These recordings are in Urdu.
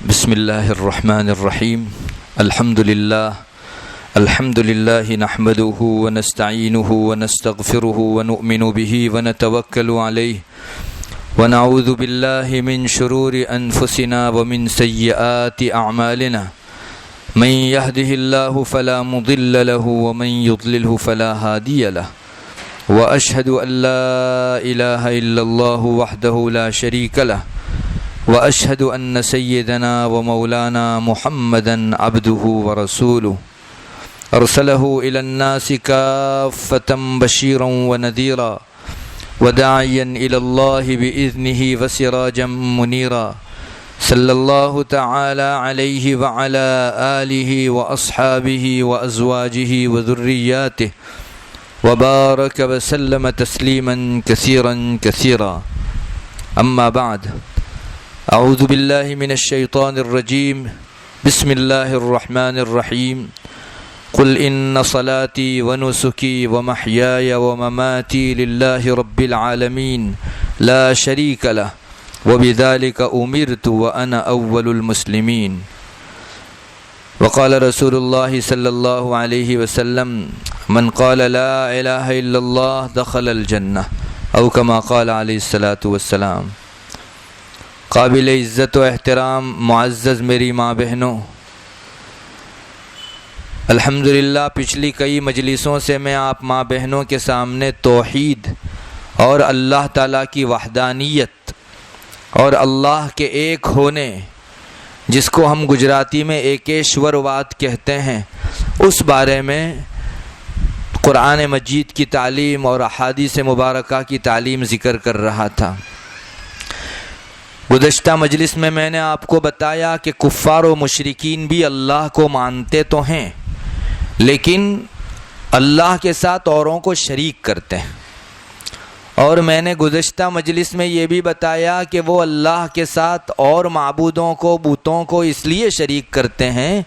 بسم اللہ الرحمن الرحیم الحمد للہ نحمده ونستعینه ونستغفره ونؤمن به ونتوکل علیہ ونعوذ باللہ من شرور انفسنا ومن سیئات اعمالنا من يهده اللہ فلا مضل له ومن يضلله فلا هادی له واشهد ان لا الہ الا اللہ وحده لا شریک له واشهد ان سیدنا ومولانا محمدا عبده ورسوله ارسله الى الناس کافة بشیرا ونذیرا وداعیا الى الله باذنه وسراجا منیرا صلی اللہ تعالی علیہ وعلى آلہ واصحابہ وازواجہ وذریاتہ وبارک وسلم تسلیما کثیرا کثیرا اما بعد اعوذ باللہ من الشیطان الرجیم بسم اللہ الرحمن الرحیم قل ان صلاتي ونسكي ومحياي ومماتي لله رب العالمين لا شريك له وبذلك أمرت وأنا أول المسلمين وقال رسول الله صلى الله عليه وسلم من قال لا إله إلا الله دخل الجنة أو كما قال عليه الصلاة والسلام۔ قابل عزت و احترام معزز میری ماں بہنوں، الحمدللہ پچھلی کئی مجلسوں سے میں آپ ماں بہنوں کے سامنے توحید اور اللہ تعالیٰ کی وحدانیت اور اللہ کے ایک ہونے، جس کو ہم گجراتی میں ایکیشور واد کہتے ہیں، اس بارے میں قرآن مجید کی تعلیم اور احادیث مبارکہ کی تعلیم ذکر کر رہا تھا۔ گزشتہ مجلس میں نے آپ کو بتایا کہ کفار و مشرکین بھی اللہ کو مانتے تو ہیں، لیکن اللہ کے ساتھ اوروں کو شریک کرتے ہیں، اور میں نے گزشتہ مجلس میں یہ بھی بتایا کہ وہ اللہ کے ساتھ اور معبودوں کو، بتوں کو اس لیے شریک کرتے ہیں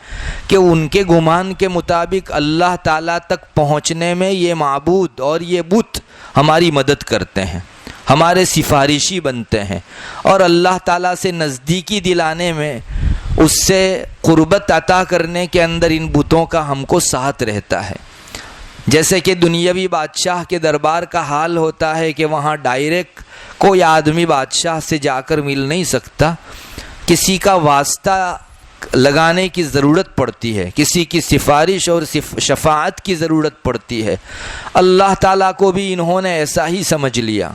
کہ ان کے گمان کے مطابق اللہ تعالیٰ تک پہنچنے میں یہ معبود اور یہ بت ہماری مدد کرتے ہیں، ہمارے سفارشی بنتے ہیں، اور اللہ تعالیٰ سے نزدیکی دلانے میں، اس سے قربت عطا کرنے کے اندر ان بتوں کا ہم کو ساتھ رہتا ہے۔ جیسے کہ دنیاوی بادشاہ کے دربار کا حال ہوتا ہے کہ وہاں ڈائریکٹ کوئی آدمی بادشاہ سے جا کر مل نہیں سکتا، کسی کا واسطہ لگانے کی ضرورت پڑتی ہے، کسی کی سفارش اور شفاعت کی ضرورت پڑتی ہے۔ اللہ تعالیٰ کو بھی انہوں نے ایسا ہی سمجھ لیا۔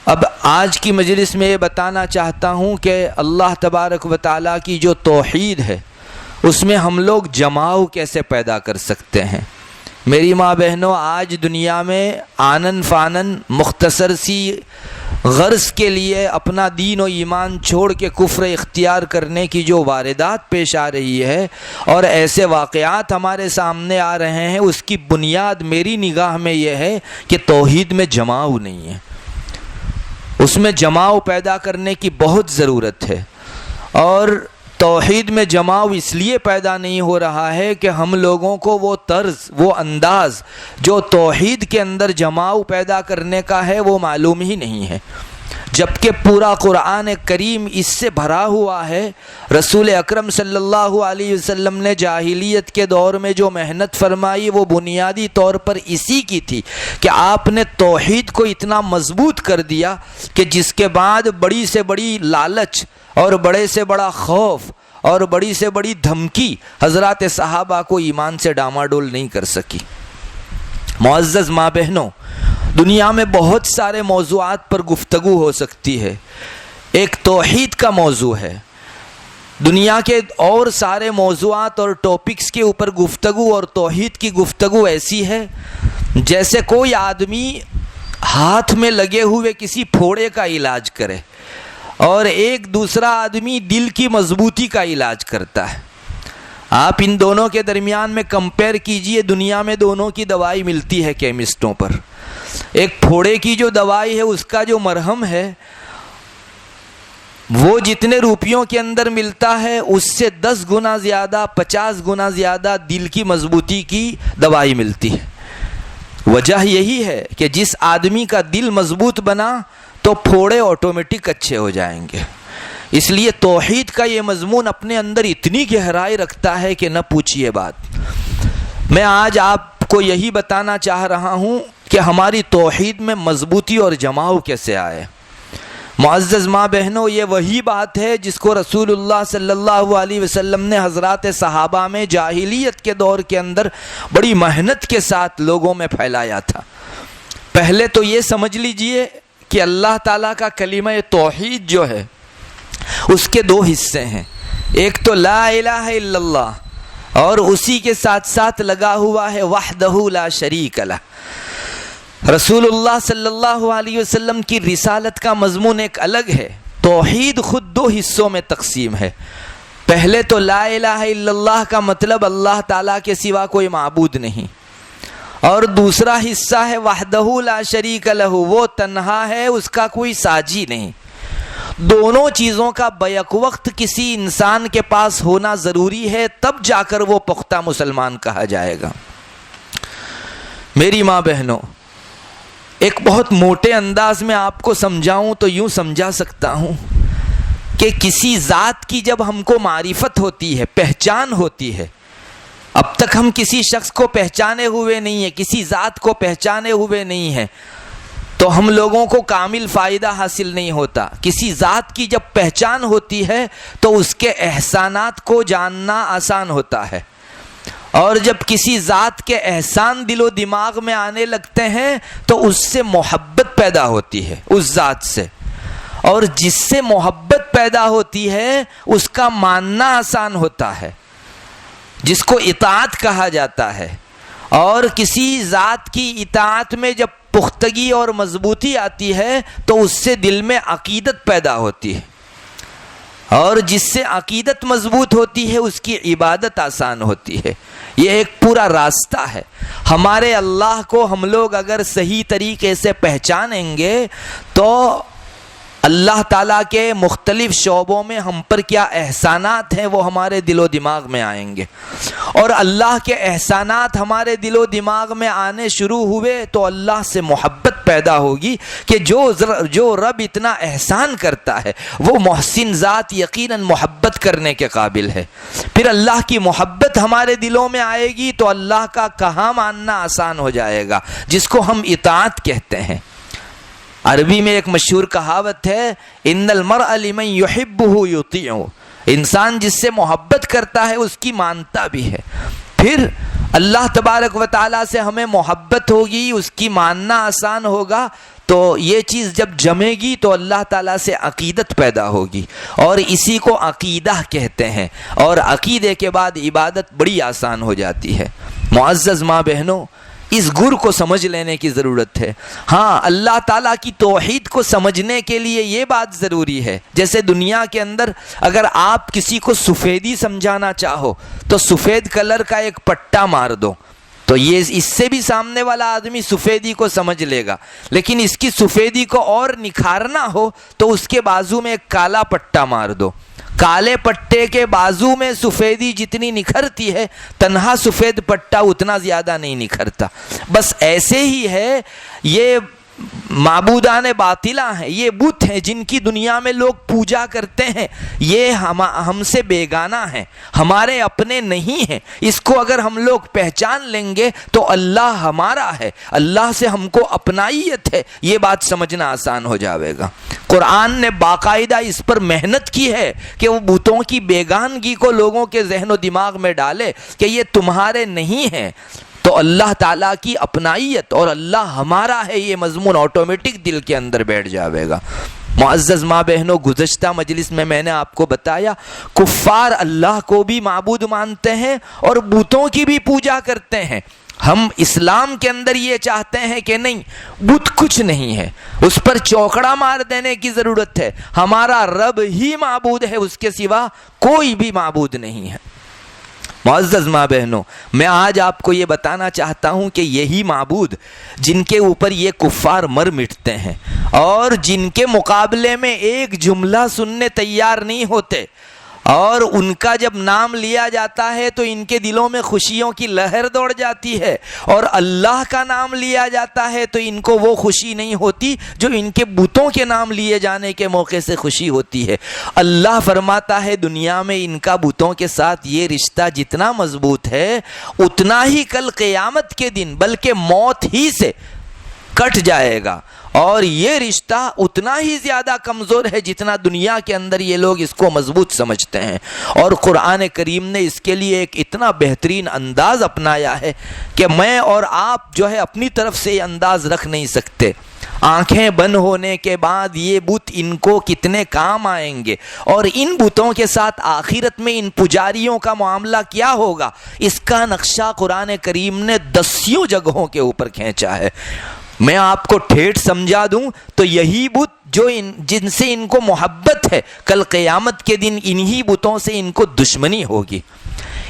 اب آج کی مجلس میں یہ بتانا چاہتا ہوں کہ اللہ تبارک و تعالیٰ کی جو توحید ہے، اس میں ہم لوگ جماؤ کیسے پیدا کر سکتے ہیں۔ میری ماں بہنوں، آج دنیا میں آنن فانن مختصر سی غرض کے لیے اپنا دین و ایمان چھوڑ کے کفر اختیار کرنے کی جو واردات پیش آ رہی ہے اور ایسے واقعات ہمارے سامنے آ رہے ہیں، اس کی بنیاد میری نگاہ میں یہ ہے کہ توحید میں جماؤ نہیں ہے۔ اس میں جماؤ پیدا کرنے کی بہت ضرورت ہے، اور توحید میں جماؤ اس لیے پیدا نہیں ہو رہا ہے کہ ہم لوگوں کو وہ طرز، وہ انداز جو توحید کے اندر جماؤ پیدا کرنے کا ہے وہ معلوم ہی نہیں ہے، جبکہ پورا قرآن کریم اس سے بھرا ہوا ہے۔ رسول اکرم صلی اللہ علیہ وسلم نے جاہلیت کے دور میں جو محنت فرمائی وہ بنیادی طور پر اسی کی تھی کہ آپ نے توحید کو اتنا مضبوط کر دیا کہ جس کے بعد بڑی سے بڑی لالچ اور بڑے سے بڑا خوف اور بڑی سے بڑی دھمکی حضرات صحابہ کو ایمان سے ڈاماڈول نہیں کر سکی۔ معزز ماں بہنوں، دنیا میں بہت سارے موضوعات پر گفتگو ہو سکتی ہے، ایک توحید کا موضوع ہے۔ دنیا کے اور سارے موضوعات اور ٹاپکس کے اوپر گفتگو اور توحید کی گفتگو ایسی ہے جیسے کوئی آدمی ہاتھ میں لگے ہوئے کسی پھوڑے کا علاج کرے اور ایک دوسرا آدمی دل کی مضبوطی کا علاج کرتا ہے۔ آپ ان دونوں کے درمیان میں کمپیئر کیجئے، دنیا میں دونوں کی دوائی ملتی ہے کیمسٹوں پر۔ ایک پھوڑے کی جو دوائی ہے، اس کا جو مرہم ہے، وہ جتنے روپیوں کے اندر ملتا ہے اس سے 10 گنا زیادہ، 50 گنا زیادہ دل کی مضبوطی کی دوائی ملتی ہے۔ وجہ یہی ہے کہ جس آدمی کا دل مضبوط بنا تو پھوڑے آٹومیٹک اچھے ہو جائیں گے، اس لیے توحید کا یہ مضمون اپنے اندر اتنی گہرائی رکھتا ہے کہ نہ پوچھیے بات۔ میں آج آپ کو یہی بتانا چاہ رہا ہوں کہ ہماری توحید میں مضبوطی اور جماؤ کیسے آئے۔ معزز ماں بہنوں، یہ وہی بات ہے جس کو رسول اللہ صلی اللہ علیہ وسلم نے حضرات صحابہ میں جاہلیت کے دور کے اندر بڑی محنت کے ساتھ لوگوں میں پھیلایا تھا۔ پہلے تو یہ سمجھ لیجئے کہ اللہ تعالیٰ کا کلمہ توحید جو ہے اس کے دو حصے ہیں، ایک تو لا الہ الا اللہ اور اسی کے ساتھ ساتھ لگا ہوا ہے وحدہ لا شریک لہ۔ رسول اللہ صلی اللہ علیہ وسلم کی رسالت کا مضمون ایک الگ ہے۔ توحید خود دو حصوں میں تقسیم ہے۔ پہلے تو لا الہ الا اللہ کا مطلب اللہ تعالیٰ کے سوا کوئی معبود نہیں، اور دوسرا حصہ ہے وحدہ لا شریک لہ، وہ تنہا ہے، اس کا کوئی ساجی نہیں۔ دونوں چیزوں کا بیک وقت کسی انسان کے پاس ہونا ضروری ہے، تب جا کر وہ پختہ مسلمان کہا جائے گا۔ میری ماں بہنوں، ایک بہت موٹے انداز میں آپ کو سمجھاؤں تو یوں سمجھا سکتا ہوں کہ کسی ذات کی جب ہم کو معرفت ہوتی ہے، پہچان ہوتی ہے، اب تک ہم کسی شخص کو پہچانے ہوئے نہیں ہیں، کسی ذات کو پہچانے ہوئے نہیں ہیں، تو ہم لوگوں کو کامل فائدہ حاصل نہیں ہوتا۔ کسی ذات کی جب پہچان ہوتی ہے تو اس کے احسانات کو جاننا آسان ہوتا ہے، اور جب کسی ذات کے احسان دل و دماغ میں آنے لگتے ہیں تو اس سے محبت پیدا ہوتی ہے، اس ذات سے، اور جس سے محبت پیدا ہوتی ہے اس کا ماننا آسان ہوتا ہے، جس کو اطاعت کہا جاتا ہے۔ اور کسی ذات کی اطاعت میں جب پختگی اور مضبوطی آتی ہے تو اس سے دل میں عقیدت پیدا ہوتی ہے، اور جس سے عقیدت مضبوط ہوتی ہے اس کی عبادت آسان ہوتی ہے۔ یہ ایک پورا راستہ ہے۔ ہمارے اللہ کو ہم لوگ اگر صحیح طریقے سے پہچانیں گے تو اللہ تعالیٰ کے مختلف شعبوں میں ہم پر کیا احسانات ہیں وہ ہمارے دل و دماغ میں آئیں گے، اور اللہ کے احسانات ہمارے دل و دماغ میں آنے شروع ہوئے تو اللہ سے محبت پیدا ہوگی کہ جو رب اتنا احسان کرتا ہے وہ محسن ذات یقیناً محبت کرنے کے قابل ہے۔ پھر اللہ کی محبت ہمارے دلوں میں آئے گی تو اللہ کا کہا ماننا آسان ہو جائے گا، جس کو ہم اطاعت کہتے ہیں۔ عربی میں ایک مشہور کہاوت ہے، ان المرء لمن یحبہ یطیع، انسان جس سے محبت کرتا ہے اس کی مانتا بھی ہے۔ پھر اللہ تبارک و تعالیٰ سے ہمیں محبت ہوگی، اس کی ماننا آسان ہوگا، تو یہ چیز جب جمے گی تو اللہ تعالیٰ سے عقیدت پیدا ہوگی، اور اسی کو عقیدہ کہتے ہیں، اور عقیدے کے بعد عبادت بڑی آسان ہو جاتی ہے۔ معزز ماں بہنوں، اس گر کو سمجھ لینے کی ضرورت ہے۔ ہاں، اللہ تعالیٰ کی توحید کو سمجھنے کے لیے یہ بات ضروری ہے، جیسے دنیا کے اندر اگر آپ کسی کو سفیدی سمجھانا چاہو تو سفید کلر کا ایک پٹا مار دو تو یہ اس سے بھی سامنے والا آدمی سفیدی کو سمجھ لے گا، لیکن اس کی سفیدی کو اور نکھارنا ہو تو اس کے بازو میں ایک کالا پٹا مار دو۔ کالے پٹے کے بازو میں سفیدی جتنی نکھرتی ہے، تنہا سفید پٹا اتنا زیادہ نہیں نکھرتا۔ بس ایسے ہی ہے، یہ معبودان باطلہ ہیں، یہ بت ہیں جن کی دنیا میں لوگ پوجا کرتے ہیں، یہ ہم سے بیگانہ ہیں، ہمارے اپنے نہیں ہیں۔ اس کو اگر ہم لوگ پہچان لیں گے تو اللہ ہمارا ہے، اللہ سے ہم کو اپنائیت ہے، یہ بات سمجھنا آسان ہو جاوے گا۔ قرآن نے باقاعدہ اس پر محنت کی ہے کہ وہ بتوں کی بیگانگی کو لوگوں کے ذہن و دماغ میں ڈالے کہ یہ تمہارے نہیں ہیں، تو اللہ تعالیٰ کی اپنائیت اور اللہ ہمارا ہے، یہ مضمون آٹومیٹک دل کے اندر بیٹھ جاوے گا۔ معزز ماں بہنوں، گزشتہ مجلس میں نے آپ کو بتایا، کفار اللہ کو بھی معبود مانتے ہیں اور بتوں کی بھی پوجا کرتے ہیں۔ ہم اسلام کے اندر یہ چاہتے ہیں کہ نہیں، بت کچھ نہیں ہے، اس پر چوکڑا مار دینے کی ضرورت ہے، ہمارا رب ہی معبود ہے، اس کے سوا کوئی بھی معبود نہیں ہے۔ معزز ماں بہنوں، میں آج آپ کو یہ بتانا چاہتا ہوں کہ یہی معبود جن کے اوپر یہ کفار مر مٹتے ہیں اور جن کے مقابلے میں ایک جملہ سننے تیار نہیں ہوتے، اور ان کا جب نام لیا جاتا ہے تو ان کے دلوں میں خوشیوں کی لہر دوڑ جاتی ہے، اور اللہ کا نام لیا جاتا ہے تو ان کو وہ خوشی نہیں ہوتی جو ان کے بتوں کے نام لیے جانے کے موقع سے خوشی ہوتی ہے۔ اللہ فرماتا ہے دنیا میں ان کا بتوں کے ساتھ یہ رشتہ جتنا مضبوط ہے اتنا ہی کل قیامت کے دن بلکہ موت ہی سے کٹ جائے گا، اور یہ رشتہ اتنا ہی زیادہ کمزور ہے جتنا دنیا کے اندر یہ لوگ اس کو مضبوط سمجھتے ہیں۔ اور قرآن کریم نے اس کے لیے ایک اتنا بہترین انداز اپنایا ہے کہ میں اور آپ جو ہے اپنی طرف سے یہ انداز رکھ نہیں سکتے۔ آنکھیں بند ہونے کے بعد یہ بت ان کو کتنے کام آئیں گے، اور ان بتوں کے ساتھ آخرت میں ان پجاریوں کا معاملہ کیا ہوگا، اس کا نقشہ قرآن کریم نے 10 جگہوں کے اوپر کھینچا ہے۔ میں آپ کو ٹھیٹ سمجھا دوں تو یہی بت جو جن سے ان کو محبت ہے، کل قیامت کے دن انہی بتوں سے ان کو دشمنی ہوگی۔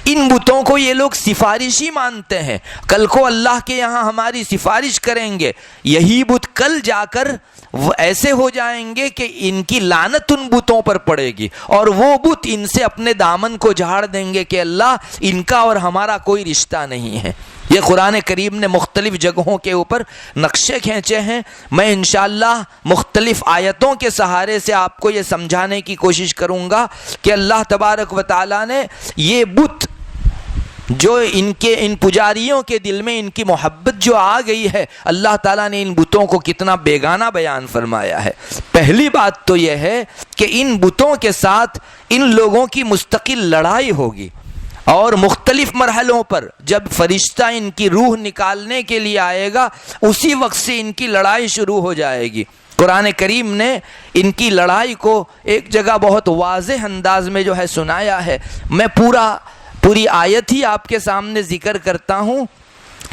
ان بتوں کو یہ لوگ سفارشی مانتے ہیں، کل کو اللہ کے یہاں ہماری سفارش کریں گے۔ یہی بت کل جا کر وہ ایسے ہو جائیں گے کہ ان کی لعنت ان بتوں پر پڑے گی، اور وہ بت ان سے اپنے دامن کو جھاڑ دیں گے کہ اللہ ان کا اور ہمارا کوئی رشتہ نہیں ہے۔ یہ قرآن کریم نے مختلف جگہوں کے اوپر نقشے کھینچے ہیں۔ میں انشاءاللہ مختلف آیتوں کے سہارے سے آپ کو یہ سمجھانے کی کوشش کروں گا کہ اللہ تبارک و تعالیٰ نے یہ بت جو ان پجاریوں کے دل میں ان کی محبت جو آ گئی ہے، اللہ تعالیٰ نے ان بتوں کو کتنا بیگانہ بیان فرمایا ہے۔ پہلی بات تو یہ ہے کہ ان بتوں کے ساتھ ان لوگوں کی مستقل لڑائی ہوگی، اور مختلف مرحلوں پر جب فرشتہ ان کی روح نکالنے کے لیے آئے گا اسی وقت سے ان کی لڑائی شروع ہو جائے گی۔ قرآن کریم نے ان کی لڑائی کو ایک جگہ بہت واضح انداز میں جو ہے سنایا ہے۔ میں پوری آیت ہی آپ کے سامنے ذکر کرتا ہوں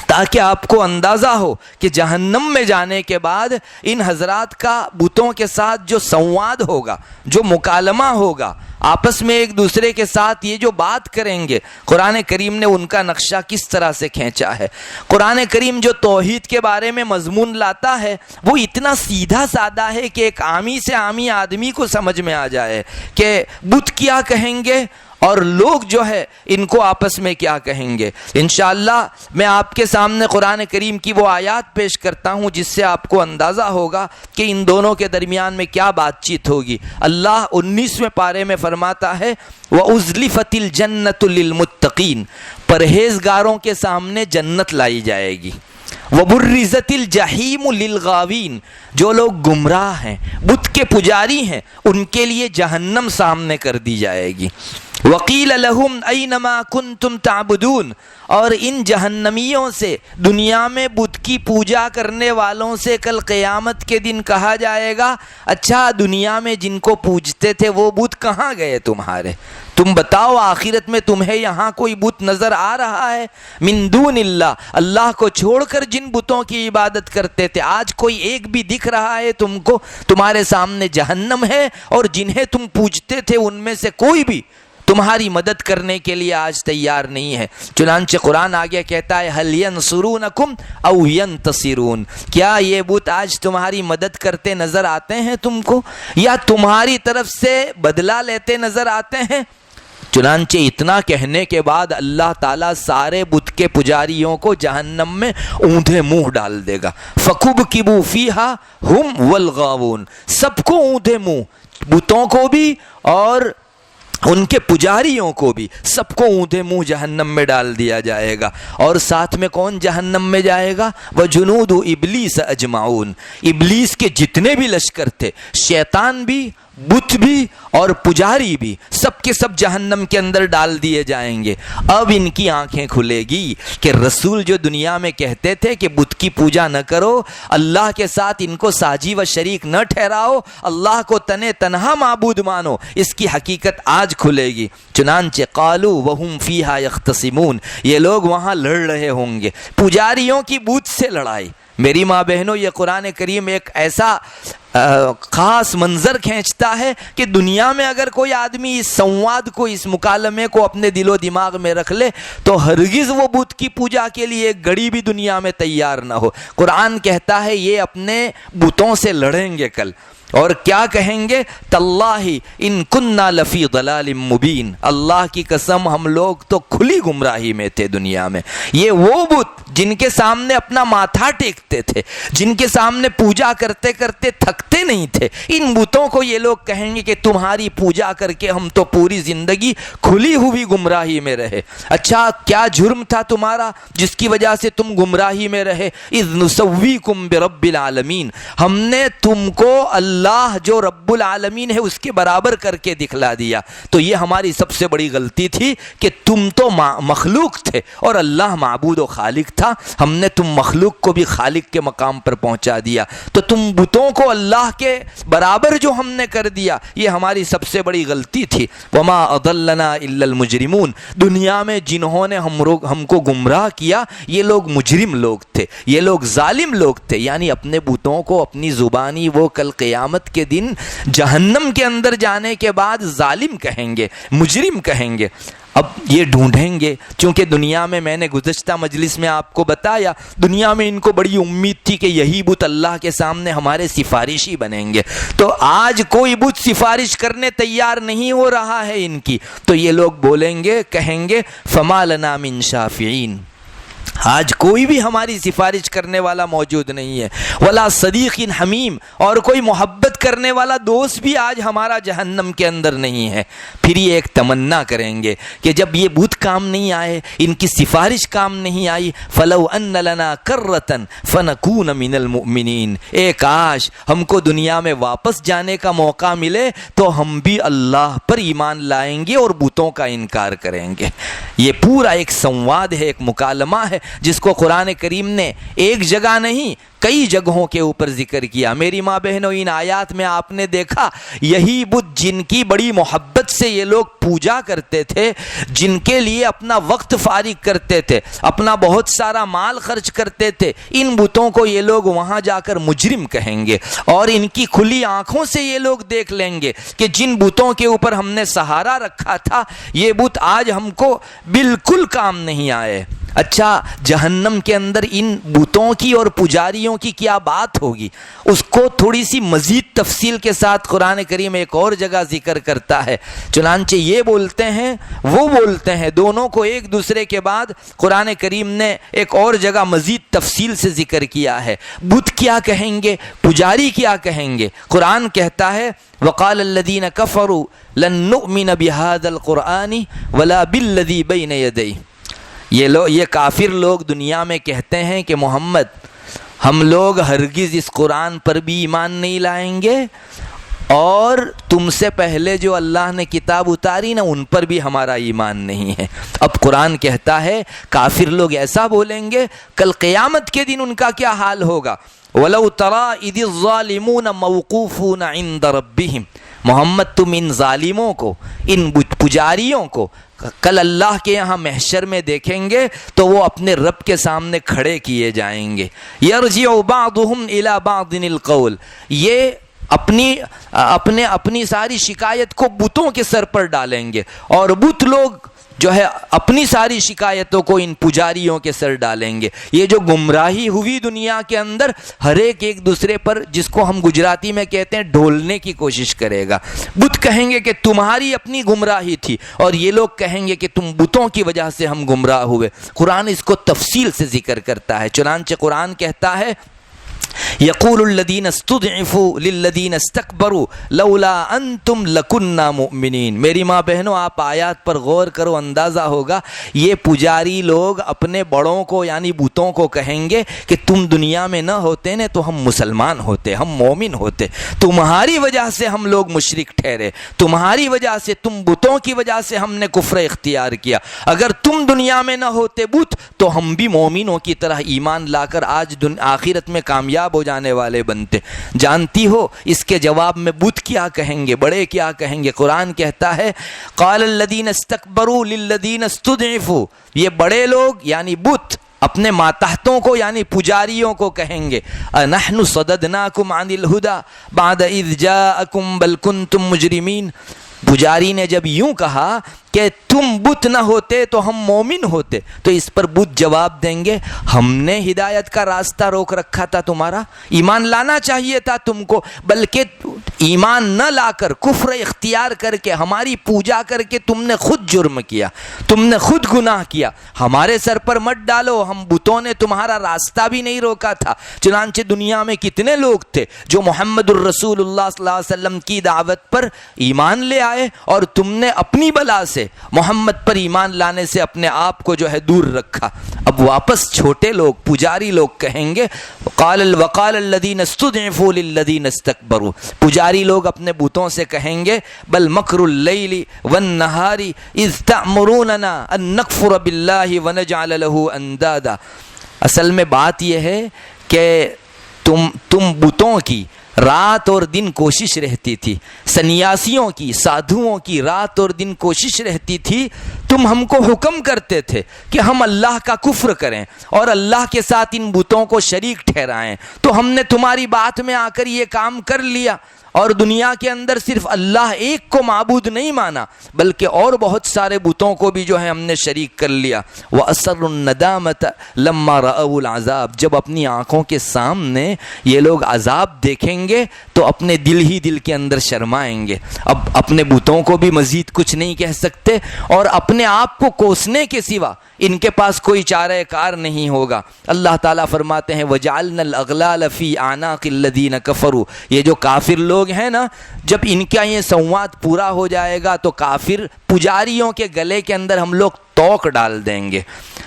تاکہ آپ کو اندازہ ہو کہ جہنم میں جانے کے بعد ان حضرات کا بتوں کے ساتھ جو سنواد ہوگا، جو مکالمہ ہوگا، آپس میں ایک دوسرے کے ساتھ یہ جو بات کریں گے، قرآن کریم نے ان کا نقشہ کس طرح سے کھینچا ہے۔ قرآن کریم جو توحید کے بارے میں مضمون لاتا ہے وہ اتنا سیدھا سادہ ہے کہ ایک عامی سے عامی آدمی کو سمجھ میں آ جائے کہ بت کیا کہیں گے اور لوگ جو ہے ان کو آپس میں کیا کہیں گے۔ انشاءاللہ میں آپ کے سامنے قرآن کریم کی وہ آیات پیش کرتا ہوں جس سے آپ کو اندازہ ہوگا کہ ان دونوں کے درمیان میں کیا بات چیت ہوگی۔ اللہ 19ویں پارے میں فرماتا ہے وَأُزْلِفَتِ الْجَنَّةُ لِلْمُتَّقِينَ، پرہیزگاروں کے سامنے جنت لائی جائے گی۔ وَبُرِّزَتِ الْجَحِيمُ لِلْغَاوِينَ، جو لوگ گمراہ ہیں، بت کے پجاری ہیں، ان کے لیے جہنم سامنے کر دی جائے گی۔ وَقِيلَ لَهُمْ أَيْنَ مَا كُنْتُمْ تَعْبُدُونَ، اور ان جہنمیوں سے، دنیا میں بت کی پوجا کرنے والوں سے کل قیامت کے دن کہا جائے گا اچھا دنیا میں جن کو پوجتے تھے وہ بت کہاں گئے تمہارے؟ تم بتاؤ آخرت میں تمہیں یہاں کوئی بت نظر آ رہا ہے؟ من دون اللہ، اللہ کو چھوڑ کر جن بتوں کی عبادت کرتے تھے آج کوئی ایک بھی دکھ رہا ہے تم کو؟ تمہارے سامنے جہنم ہے، اور جنہیں تم پوجتے تھے ان میں سے کوئی بھی تمہاری مدد کرنے کے لیے آج تیار نہیں ہے۔ چنانچہ قرآن آگے کہتا ہے هل ينصرونکم او ينتصرون، کیا یہ بت آج تمہاری مدد کرتے نظر آتے ہیں تم کو، یا تمہاری طرف سے بدلہ لیتے نظر آتے ہیں؟ چنانچہ اتنا کہنے کے بعد اللہ تعالیٰ سارے بت کے پجاریوں کو جہنم میں اوندھے منہ ڈال دے گا۔ فَكُبْكِبُوا فِيهَا هُمْ وَالْغَاوُونَ، سب کو اوندھے منہ، بتوں کو بھی اور ان کے پجاریوں کو بھی، سب کو اوندھے منہ جہنم میں ڈال دیا جائے گا۔ اور ساتھ میں کون جہنم میں جائے گا؟ وَجُنُودُ إِبْلِيسَ أَجْمَعُونَ، ابلیس کے جتنے بھی لشکر تھے، شیطان بھی، بت بھی اور پجاری بھی، سب کے سب جہنم کے اندر ڈال دیے جائیں گے۔ اب ان کی آنکھیں کھلے گی کہ رسول جو دنیا میں کہتے تھے کہ بت کی پوجا نہ کرو، اللہ کے ساتھ ان کو ساجی و شریک نہ ٹھہراؤ، اللہ کو تنہا معبود مانو، اس کی حقیقت آج کھلے گی۔ چنانچہ قالوا وهم فیہا یختصمون، یہ لوگ وہاں لڑ رہے ہوں گے، پجاریوں کی بت سے لڑائی۔ میری ماں بہنوں، یہ قرآن کریم ایک ایسا خاص منظر کھینچتا ہے کہ دنیا میں اگر کوئی آدمی اس سنواد کو، اس مکالمے کو اپنے دل و دماغ میں رکھ لے تو ہرگز وہ بت کی پوجا کے لیے ایک گھڑی بھی دنیا میں تیار نہ ہو۔ قرآن کہتا ہے یہ اپنے بتوں سے لڑیں گے کل، اور کیا کہیں گے؟ تاللہ ان کننا لفی ضلال مبین، اللہ کی قسم ہم لوگ تو کھلی گمراہی میں تھے دنیا میں۔ یہ وہ بت جن کے سامنے اپنا ماتھا ٹیکتے تھے، جن کے سامنے پوجا کرتے کرتے تھکتے نہیں تھے، ان بتوں کو یہ لوگ کہیں گے کہ تمہاری پوجا کر کے ہم تو پوری زندگی کھلی ہوئی گمراہی میں رہے۔ اچھا کیا جرم تھا تمہارا جس کی وجہ سے تم گمراہی میں رہے؟ اذ نسویکم برب العالمین، ہم نے تم کو اللہ جو رب العالمین ہے اس کے برابر کر کے دکھلا دیا۔ تو یہ ہماری سب سے بڑی غلطی تھی کہ تم تو مخلوق تھے اور اللہ معبود و خالق تھا، ہم نے تم مخلوق کو بھی خالق کے مقام پر پہنچا دیا۔ تو تم بتوں کو اللہ کے برابر جو ہم نے کر دیا، یہ ہماری سب سے بڑی غلطی تھی۔ وما اضلنا الا المجرمون، دنیا میں جنہوں نے ہم کو گمراہ کیا یہ لوگ مجرم لوگ تھے، یہ لوگ ظالم لوگ تھے، یعنی اپنے بتوں کو اپنی زبانی وہ کل قیامت کے دن جہنم کے اندر جانے کے بعد ظالم کہیں گے، مجرم کہیں گے۔ اب یہ ڈھونڈیں گے، چونکہ دنیا میں نے گزشتہ مجلس میں آپ کو بتایا، دنیا میں ان کو بڑی امید تھی کہ یہی بت اللہ کے سامنے ہمارے سفارشی بنیں گے۔ تو آج کوئی بت سفارش کرنے تیار نہیں ہو رہا ہے ان کی، تو یہ لوگ بولیں گے، کہیں گے فما لنا من شافعین، آج کوئی بھی ہماری سفارش کرنے والا موجود نہیں ہے، ولا صدیق حمیم، اور کوئی محبت کرنے والا دوست بھی آج ہمارا جہنم کے اندر نہیں ہے۔ پھر یہ ایک تمنا کریں گے کہ جب یہ بت کام نہیں آئے، ان کی سفارش کام نہیں آئی، فلو ان لنا کرۃ فنکون من المؤمنین، اے کاش ہم کو دنیا میں واپس جانے کا موقع ملے تو ہم بھی اللہ پر ایمان لائیں گے اور بتوں کا انکار کریں گے۔ یہ پورا ایک سنواد ہے، ایک مکالمہ ہے جس کو قرآن کریم نے ایک جگہ نہیں کئی جگہوں کے اوپر ذکر کیا۔ میری ماں بہنوں، ان آیات میں آپ نے دیکھا یہی بت جن کی بڑی محبت سے یہ لوگ پوجا کرتے تھے، جن کے لیے اپنا وقت فارغ کرتے تھے، اپنا بہت سارا مال خرچ کرتے تھے، ان بتوں کو یہ لوگ وہاں جا کر مجرم کہیں گے، اور ان کی کھلی آنکھوں سے یہ لوگ دیکھ لیں گے کہ جن بتوں کے اوپر ہم نے سہارا رکھا تھا یہ بت آج ہم کو بالکل کام نہیں آئے۔ اچھا جہنم کے اندر ان بتوں کی اور پجاریوں کی کیا بات ہوگی، اس کو تھوڑی سی مزید تفصیل کے ساتھ قرآن کریم ایک اور جگہ ذکر کرتا ہے۔ چنانچہ یہ بولتے ہیں وہ بولتے ہیں، دونوں کو ایک دوسرے کے بعد قرآن کریم نے ایک اور جگہ مزید تفصیل سے ذکر کیا ہے۔ بت کیا کہیں گے، پجاری کیا کہیں گے؟ قرآن کہتا ہے وقال الذین کفروا لن نؤمن بهذا القرآن ولا بالذی بین یدیہ، یہ کافر لوگ دنیا میں کہتے ہیں کہ محمد ہم لوگ ہرگز اس قرآن پر بھی ایمان نہیں لائیں گے، اور تم سے پہلے جو اللہ نے کتاب اتاری نا ان پر بھی ہمارا ایمان نہیں ہے۔ اب قرآن کہتا ہے کافر لوگ ایسا بولیں گے، کل قیامت کے دن ان کا کیا حال ہوگا؟ وَلَوْ تَرَىٰ إِذِ الظَّالِمُونَ مَوْقُوفُونَ عِندَ رَبِّهِمْ، محمد تم ان ظالموں کو، ان پجاریوں کو کل اللہ کے یہاں محشر میں دیکھیں گے تو وہ اپنے رب کے سامنے کھڑے کیے جائیں گے۔ یرجع بعضهم الى بعض القول، یہ اپنی ساری شکایت کو بتوں کے سر پر ڈالیں گے، اور بت لوگ جو ہے اپنی ساری شکایتوں کو ان پجاریوں کے سر ڈالیں گے۔ یہ جو گمراہی ہوئی دنیا کے اندر، ہر ایک دوسرے پر، جس کو ہم گجراتی میں کہتے ہیں ڈھولنے کی کوشش کرے گا۔ بت کہیں گے کہ تمہاری اپنی گمراہی تھی، اور یہ لوگ کہیں گے کہ تم بتوں کی وجہ سے ہم گمراہ ہوئے۔ قرآن اس کو تفصیل سے ذکر کرتا ہے، چنانچہ قرآن کہتا ہے یقول الذین استضعفوا للذین استکبروا لولا انتم لکنا مؤمنین۔ میری ماں بہنوں، آپ آیات پر غور کرو، اندازہ ہوگا یہ پجاری لوگ اپنے بڑوں کو یعنی بتوں کو کہیں گے کہ تم دنیا میں نہ ہوتے نا تو ہم مسلمان ہوتے، ہم مومن ہوتے، تمہاری وجہ سے ہم لوگ مشرک ٹھہرے، تمہاری وجہ سے، تم بتوں کی وجہ سے ہم نے کفر اختیار کیا، اگر تم دنیا میں نہ ہوتے بت تو ہم بھی مومنوں کی طرح ایمان لا کر آج آخرت میں کامیاب ہو جانے والے بنتے۔ جانتی ہو اس کے جواب میں بت کیا کہیں گے، بڑے کیا کہیں گے؟ قرآن کہتا ہے قال الذین استکبروا للذین استضعفوا، یہ بڑے لوگ یعنی بت اپنے ماتحتوں کو یعنی پجاریوں کو کہیں گے انحن صددناکم عن الہدی بعد اذ جاءکم بل کنتم مجرمین۔ پجاری نے جب یوں کہا کہ تم بت نہ ہوتے تو ہم مومن ہوتے. تو اس پر بت جواب دیں گے ہم نے ہدایت کا راستہ روک رکھا تھا تمہارا, ایمان لانا چاہیے تھا تم کو, بلکہ ایمان نہ لا کر کفر اختیار کر کے ہماری پوجا کر کے تم نے خود جرم کیا, تم نے خود گناہ کیا. ہمارے سر پر مت ڈالو, ہم بتوں نے تمہارا راستہ بھی نہیں روکا تھا. چنانچہ دنیا میں کتنے لوگ تھے جو محمد الرسول اللہ صلی اللہ علیہ وسلم کی دعوت پر ایمان لے آئے, اور تم نے اپنی بلا سے محمد پر ایمان لانے سے اپنے آپ کو جو ہے دور رکھا. اب واپس چھوٹے لوگ, پجاری لوگ کہیں گے وقال الذین استضعفوا للذین استکبروا, پجاری لوگ اپنے بتوں سے کہیں گے بل مکر اللیل والنہار اذ تأمروننا ان نکفر باللہ ونجعل له اندادا. اصل میں بات یہ ہے کہ تم بتوں کی رات اور دن کوشش رہتی تھی, سنیاسیوں کی, سادھوؤں کی رات اور دن کوشش رہتی تھی. تم ہم کو حکم کرتے تھے کہ ہم اللہ کا کفر کریں اور اللہ کے ساتھ ان بتوں کو شریک ٹھہرائیں, تو ہم نے تمہاری بات میں آ کر یہ کام کر لیا, اور دنیا کے اندر صرف اللہ ایک کو معبود نہیں مانا بلکہ اور بہت سارے بتوں کو بھی جو ہے ہم نے شریک کر لیا. وَأَسَرُّ النَّدَامَةَ لَمَّا رَأَوُا الْعَذَابَ, جب اپنی آنکھوں کے سامنے یہ لوگ عذاب دیکھیں گے تو اپنے دل ہی دل کے اندر شرمائیں گے. اب اپنے بتوں کو بھی مزید کچھ نہیں کہہ سکتے, اور اپنے آپ کو کوسنے کے سوا ان کے پاس کوئی چارہ کار نہیں ہوگا. اللہ تعالیٰ فرماتے ہیں وَجَعَلْنَا الْأَغْلَالَ فِي أَعْنَاقِ الَّذِينَ كَفَرُوا, یہ جو کافر لوگ ہیں نا, جب ان کا یہ سنواد پورا ہو جائے گا تو کافر پجاریوں کے گلے کے اندر ہم لوگ توق ڈال دیں گے,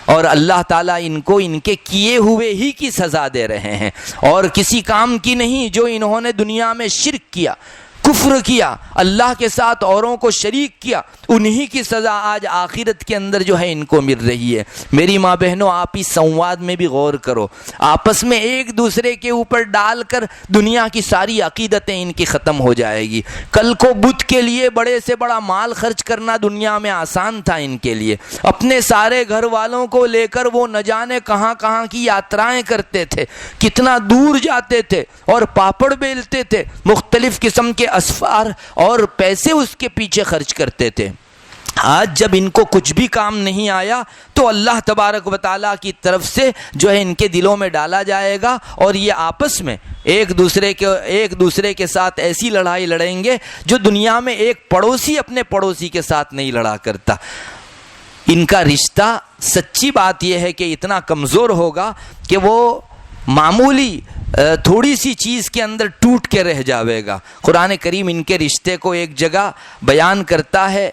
اور اللہ تعالیٰ ان کو ان کے کیے ہوئے ہی کی سزا دے رہے ہیں, اور کسی کام کی نہیں. جو انہوں نے دنیا میں شرک کیا, کفر کیا, اللہ کے ساتھ اوروں کو شریک کیا, انہی کی سزا آج آخرت کے اندر جو ہے ان کو مل رہی ہے. میری ماں بہنوں, آپ اس سنواد میں بھی غور کرو, آپس میں ایک دوسرے کے اوپر ڈال کر دنیا کی ساری عقیدتیں ان کی ختم ہو جائے گی. کل کو بت کے لیے بڑے سے بڑا مال خرچ کرنا دنیا میں آسان تھا ان کے لیے, اپنے سارے گھر والوں کو لے کر وہ نہ جانے کہاں کہاں کی یاترائیں کرتے تھے, کتنا دور جاتے تھے اور پاپڑ بیلتے تھے, مختلف قسم کے اسفار اور پیسے اس کے پیچھے خرچ کرتے تھے. آج جب ان کو کچھ بھی کام نہیں آیا تو اللہ تبارک و تعالیٰ کی طرف سے جو ہے ان کے دلوں میں ڈالا جائے گا, اور یہ آپس میں ایک دوسرے کے ساتھ ایسی لڑائی لڑیں گے جو دنیا میں ایک پڑوسی اپنے پڑوسی کے ساتھ نہیں لڑا کرتا. ان کا رشتہ سچی بات یہ ہے کہ اتنا کمزور ہوگا کہ وہ معمولی تھوڑی سی چیز کے اندر ٹوٹ کے رہ جاوے گا. قرآن کریم ان کے رشتے کو ایک جگہ بیان کرتا ہے,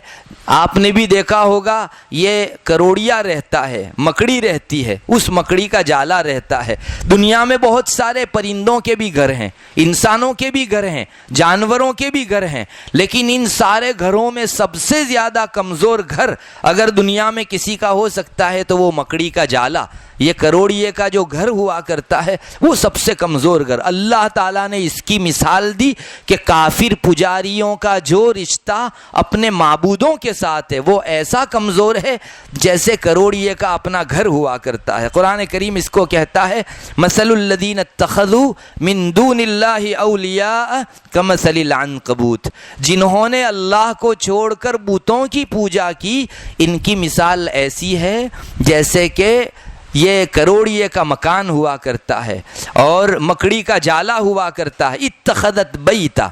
آپ نے بھی دیکھا ہوگا, یہ کروڑیا رہتا ہے, مکڑی رہتی ہے, اس مکڑی کا جالا رہتا ہے. دنیا میں بہت سارے پرندوں کے بھی گھر ہیں, انسانوں کے بھی گھر ہیں, جانوروں کے بھی گھر ہیں, لیکن ان سارے گھروں میں سب سے زیادہ کمزور گھر اگر دنیا میں کسی کا ہو سکتا ہے تو وہ مکڑی کا جالا, یہ کروڑیے کا جو گھر ہوا کرتا ہے وہ سب سے کمزور گھر. اللہ تعالیٰ نے اس کی مثال دی کہ کافر پجاریوں کا جو رشتہ اپنے معبودوں کے ساتھ ہے وہ ایسا کمزور ہے جیسے کروڑیے کا اپنا گھر ہوا کرتا ہے. قرآن کریم اس کو کہتا ہے مثل الذین اتخذوا من دون اللہ اولیاء کمثل العنکبوت, جنہوں نے اللہ کو چھوڑ کر بتوں کی پوجا کی, ان کی مثال ایسی ہے جیسے کہ یہ کروڑیے کا مکان ہوا کرتا ہے اور مکڑی کا جالا ہوا کرتا ہے. اتخذت بیتا,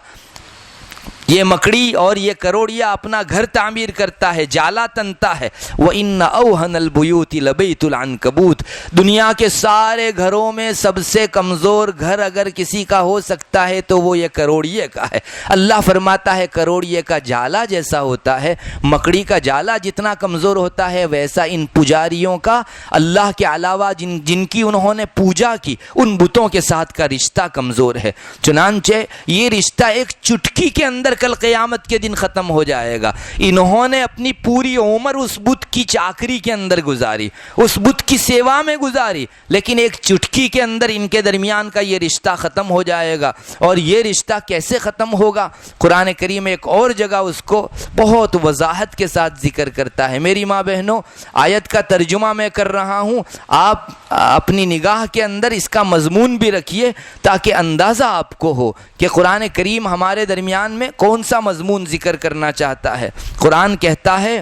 یہ مکڑی اور یہ کروڑیا اپنا گھر تعمیر کرتا ہے, جالا تنتا ہے. وَإِنَّ أَوْهَنَ الْبُيُوتِ لَبَيْتُ الْعَنْكَبُوتِ, دنیا کے سارے گھروں میں سب سے کمزور گھر اگر کسی کا ہو سکتا ہے تو وہ یہ کروڑیے کا ہے. اللہ فرماتا ہے کروڑیے کا جالا جیسا ہوتا ہے, مکڑی کا جالا جتنا کمزور ہوتا ہے ویسا ان پجاریوں کا اللہ کے علاوہ جن کی انہوں نے پوجا کی ان بتوں کے ساتھ کا رشتہ کمزور ہے. چنانچہ یہ رشتہ ایک چٹکی کے اندر کل قیامت کے دن ختم ہو جائے گا. انہوں نے اپنی پوری عمر اس بت کی چاکری کے اندر گزاری, اس بت کی سیوا میں گزاری, لیکن ایک چٹکی کے اندر ان کے درمیان کا یہ رشتہ ختم ہو جائے گا. اور یہ رشتہ کیسے ختم ہوگا؟ قرآن کریم ایک اور جگہ اس کو بہت وضاحت کے ساتھ ذکر کرتا ہے. میری ماں بہنوں, آیت کا ترجمہ میں کر رہا ہوں, آپ اپنی نگاہ کے اندر اس کا مضمون بھی رکھیے تاکہ اندازہ آپ کو ہو کہ قرآن کریم ہمارے درمیان میں کون سا مضمون ذکر کرنا چاہتا ہے. قرآن کہتا ہے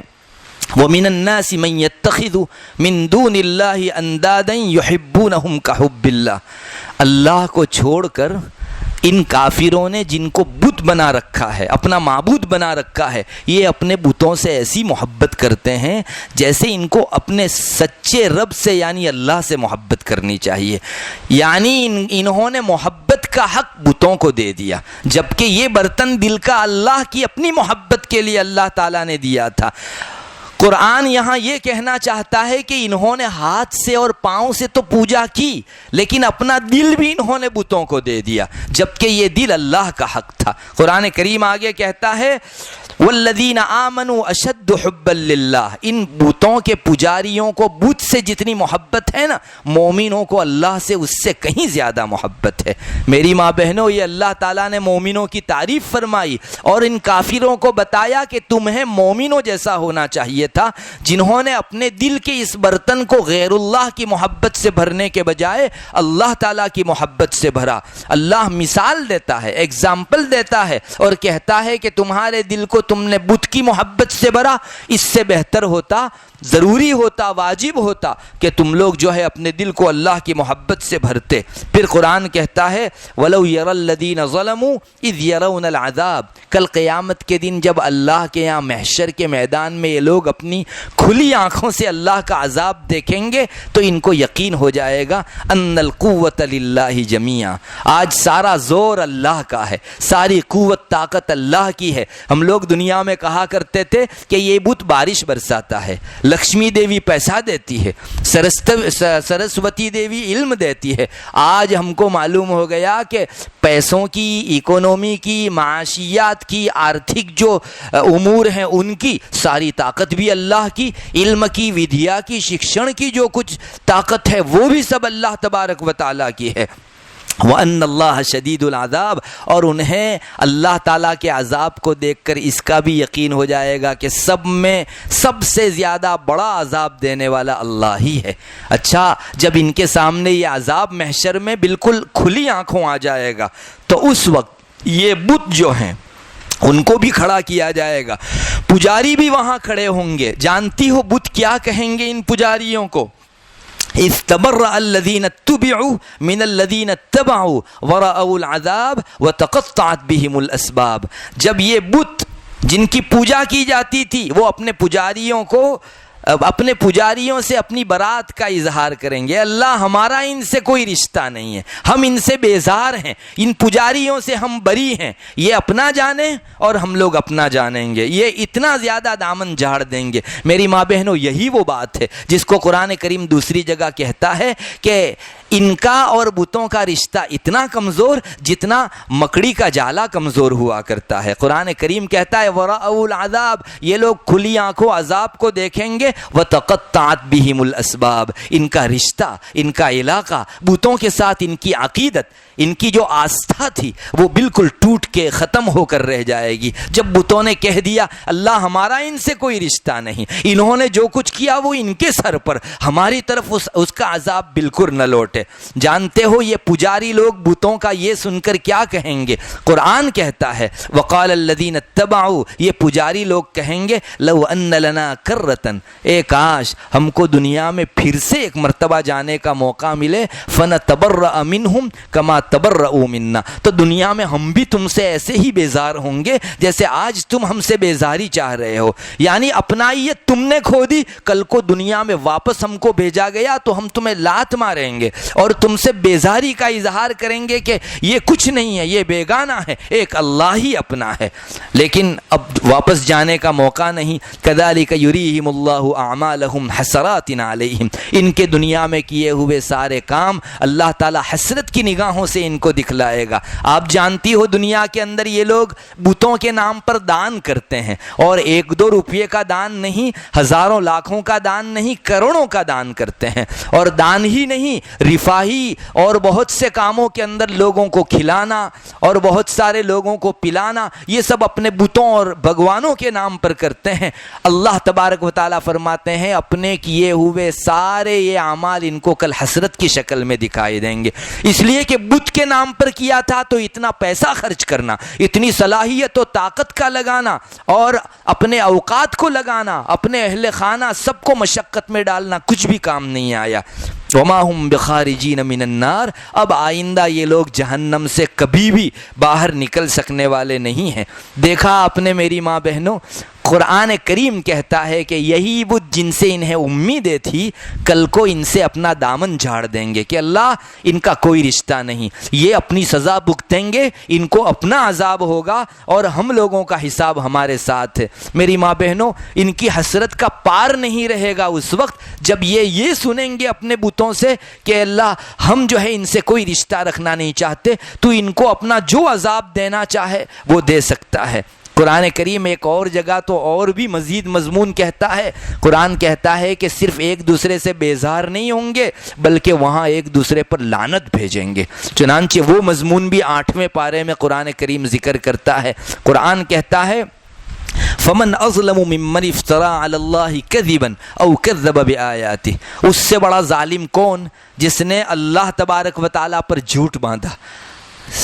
وَمِنَ النَّاسِ مَن يَتَّخِذُ مِن دُونِ اللَّهِ أَندَادًا يُحِبُّونَهُمْ كَحُبِّ اللَّهِ، اللہ کو چھوڑ کر ان کافروں نے جن کو بت بنا رکھا ہے، اپنا معبود بنا رکھا ہے، یہ اپنے بتوں سے ایسی محبت کرتے ہیں جیسے ان کو اپنے سچے رب سے یعنی اللہ سے محبت کرنی چاہیے. یعنی انہوں نے محبت کا حق بتوں کو دے دیا، جبکہ یہ برتن دل کا اللہ کی اپنی محبت کے لیے اللہ تعالیٰ نے دیا تھا. قرآن یہاں یہ کہنا چاہتا ہے کہ انہوں نے ہاتھ سے اور پاؤں سے تو پوجا کی، لیکن اپنا دل بھی انہوں نے بتوں کو دے دیا، جبکہ یہ دل اللہ کا حق تھا. قرآن کریم آگے کہتا ہے والذین آمنوا اشد حبا للہ، ان بتوں کے پجاریوں کو بت سے جتنی محبت ہے نا، مومنوں کو اللہ سے اس سے کہیں زیادہ محبت ہے. میری ماں بہنوں، یہ اللہ تعالیٰ نے مومنوں کی تعریف فرمائی اور ان کافروں کو بتایا کہ تمہیں مومنوں جیسا ہونا چاہیے تھا، جنہوں نے اپنے دل کے اس برتن کو غیر اللہ کی محبت سے بھرنے کے بجائے اللہ تعالیٰ کی محبت سے بھرا. اللہ مثال دیتا ہے، ایگزامپل دیتا ہے اور کہتا ہے کہ تمہارے دل کو تم نے بت کی محبت سے بھرا، اس سے بہتر ہوتا، ضروری ہوتا، واجب ہوتا کہ تم لوگ جو ہے اپنے دل کو اللہ کی محبت سے بھرتے. پھر قرآن کہتا ہے وَلَوْ يَرَى الَّذِينَ ظَلَمُوا إِذْ يَرَوْنَ الْعَذَابَ، کل قیامت کے دن جب اللہ کے یہاں محشر کے میدان میں یہ لوگ اپنی کھلی آنکھوں سے اللہ کا عذاب دیکھیں گے تو ان کو یقین ہو جائے گا ان القوۃ للہ جمیعا، آج سارا زور اللہ کا ہے، ساری قوت طاقت اللہ کی ہے. ہم لوگ دنیا میں کہا کرتے تھے کہ یہ بت بارش برساتا ہے، لکشمی دیوی پیسہ دیتی ہے، سرسوتی دیوی علم دیتی ہے. آج ہم کو معلوم ہو گیا کہ پیسوں کی، اکونومی کی، معاشیات کی، آرتھک جو امور ہیں ان کی ساری طاقت بھی اللہ کی، علم کی، ودیا کی، شکشن کی جو کچھ طاقت ہے وہ بھی سب اللہ تبارک و تعالیٰ کی ہے. وَأَنَّ اللَّهَ شَدِيدُ الْعَذَابِ، اور انہیں اللہ تعالیٰ کے عذاب کو دیکھ کر اس کا بھی یقین ہو جائے گا کہ سب میں سب سے زیادہ بڑا عذاب دینے والا اللہ ہی ہے. اچھا، جب ان کے سامنے یہ عذاب محشر میں بالکل کھلی آنکھوں آ جائے گا تو اس وقت یہ بت جو ہیں ان کو بھی کھڑا کیا جائے گا، پجاری بھی وہاں کھڑے ہوں گے. جانتی ہو بت کیا کہیں گے ان پجاریوں کو؟ اِذْ تَبَرَّأَ الَّذِينَ اتُّبِعُوا مِنَ الَّذِينَ اتَّبَعُوا وَرَأَوُا الْعَذَابَ وَتَقَطَّعَتْ بِهِمُ الْأَسْبَابُ. جب یہ بت جن کی پوجا کی جاتی تھی وہ اپنے پجاریوں سے اپنی برات کا اظہار کریں گے، اللہ ہمارا ان سے کوئی رشتہ نہیں ہے، ہم ان سے بیزار ہیں، ان پجاریوں سے ہم بری ہیں، یہ اپنا جانیں اور ہم لوگ اپنا جانیں گے، یہ اتنا زیادہ دامن جھاڑ دیں گے. میری ماں بہنوں، یہی وہ بات ہے جس کو قرآن کریم دوسری جگہ کہتا ہے کہ ان کا اور بتوں کا رشتہ اتنا کمزور جتنا مکڑی کا جالا کمزور ہوا کرتا ہے. قرآن کریم کہتا ہے وَرَأَوُا الْعَذَابَ، یہ لوگ کھلی آنکھوں عذاب کو دیکھیں گے. وَتَقَطَّعَتْ بِهِمُ الْأَسْبَابُ، ان کا رشتہ، ان کا علاقہ بتوں کے ساتھ، ان کی عقیدت، ان کی جو آستھا تھی وہ بالکل ٹوٹ کے ختم ہو کر رہ جائے گی. جب بتوں نے کہہ دیا اللہ ہمارا ان سے کوئی رشتہ نہیں، انہوں نے جو کچھ کیا وہ ان کے سر پر، ہماری طرف اس کا عذاب بالکل نہ لوٹے. جانتے ہو یہ پجاری لوگ بتوں کا یہ سن کر کیا کہیں گے؟ قرآن کہتا ہے وقال الذین اتبعوا، یہ پجاری لوگ کہیں گے لو ان لنا کرۃ، اے کاش ہم کو دنیا میں پھر سے ایک مرتبہ جانے کا موقع ملے، فنتبرأ منہم کما تبرؤوا منا، تو دنیا میں ہم بھی تم سے ایسے ہی بیزار ہوں گے جیسے آج تم ہم سے بیزاری چاہ رہے ہو. یعنی اپنائیت تم نے کھو دی، کل کو دنیا میں واپس ہم کو بھیجا گیا تو ہم تمہیں لات ماریں گے اور تم سے بیزاری کا اظہار کریں گے کہ یہ کچھ نہیں ہے، یہ بیگانہ ہے، ایک اللہ ہی اپنا ہے. لیکن اب واپس جانے کا موقع نہیں. کذالک یریہم اللہ اعمالہم حسرات علیہم، ان کے دنیا میں کیے ہوئے سارے کام اللہ تعالی حسرت کی نگاہوں سے ان کو دکھلائے گا. آپ جانتی ہو دنیا کے اندر یہ لوگ بتوں کے نام پر دان کرتے ہیں، اور 1-2 روپے کا دان نہیں، ہزاروں لاکھوں کا دان نہیں، کروڑوں کا دان کرتے ہیں. اور دان ہی نہیں، رفاہی اور بہت سے کاموں کے اندر لوگوں کو کھلانا اور بہت سارے لوگوں کو پلانا، یہ سب اپنے بتوں اور بھگوانوں کے نام پر کرتے ہیں. اللہ تبارک و تعالیٰ فرماتے فرماتے ہیں اپنے کیے ہوئے سارے یہ اعمال ان کو کل حسرت کی شکل میں دکھائی دیں گے، اس لیے کہ بت کے نام پر کیا تھا تو اتنا پیسہ خرچ کرنا، اتنی صلاحیت و طاقت کا لگانا اور اپنے اوقات کو لگانا، اپنے اہل خانہ سب کو مشقت میں ڈالنا، کچھ بھی کام نہیں آیا۔ وما ہم بخارجین من النار، اب آئندہ یہ لوگ جہنم سے کبھی بھی باہر نکل سکنے والے نہیں ہیں۔ دیکھا آپ نے میری ماں بہنوں، قرآن کریم کہتا ہے کہ یہی بت جن سے انہیں امیدیں تھی کل کو ان سے اپنا دامن جھاڑ دیں گے کہ اللہ ان کا کوئی رشتہ نہیں، یہ اپنی سزا بھگتیں گے، ان کو اپنا عذاب ہوگا اور ہم لوگوں کا حساب ہمارے ساتھ ہے۔ میری ماں بہنوں، ان کی حسرت کا پار نہیں رہے گا اس وقت جب یہ سنیں گے اپنے بتوں سے کہ اللہ ہم جو ہے ان سے کوئی رشتہ رکھنا نہیں چاہتے، تو ان کو اپنا جو عذاب دینا چاہے وہ دے سکتا ہے۔ قرآن کریم ایک اور جگہ تو اور بھی مزید مضمون کہتا ہے، قرآن کہتا ہے کہ صرف ایک دوسرے سے بیزار نہیں ہوں گے بلکہ وہاں ایک دوسرے پر لعنت بھیجیں گے۔ چنانچہ وہ مضمون بھی 8ویں پارے میں قرآن کریم ذکر کرتا ہے۔ قرآن کہتا ہے فمن اظلم ممن افترى على الله كذبا او كذب بآياته، اس سے بڑا ظالم کون جس نے اللہ تبارک و تعالیٰ پر جھوٹ باندھا۔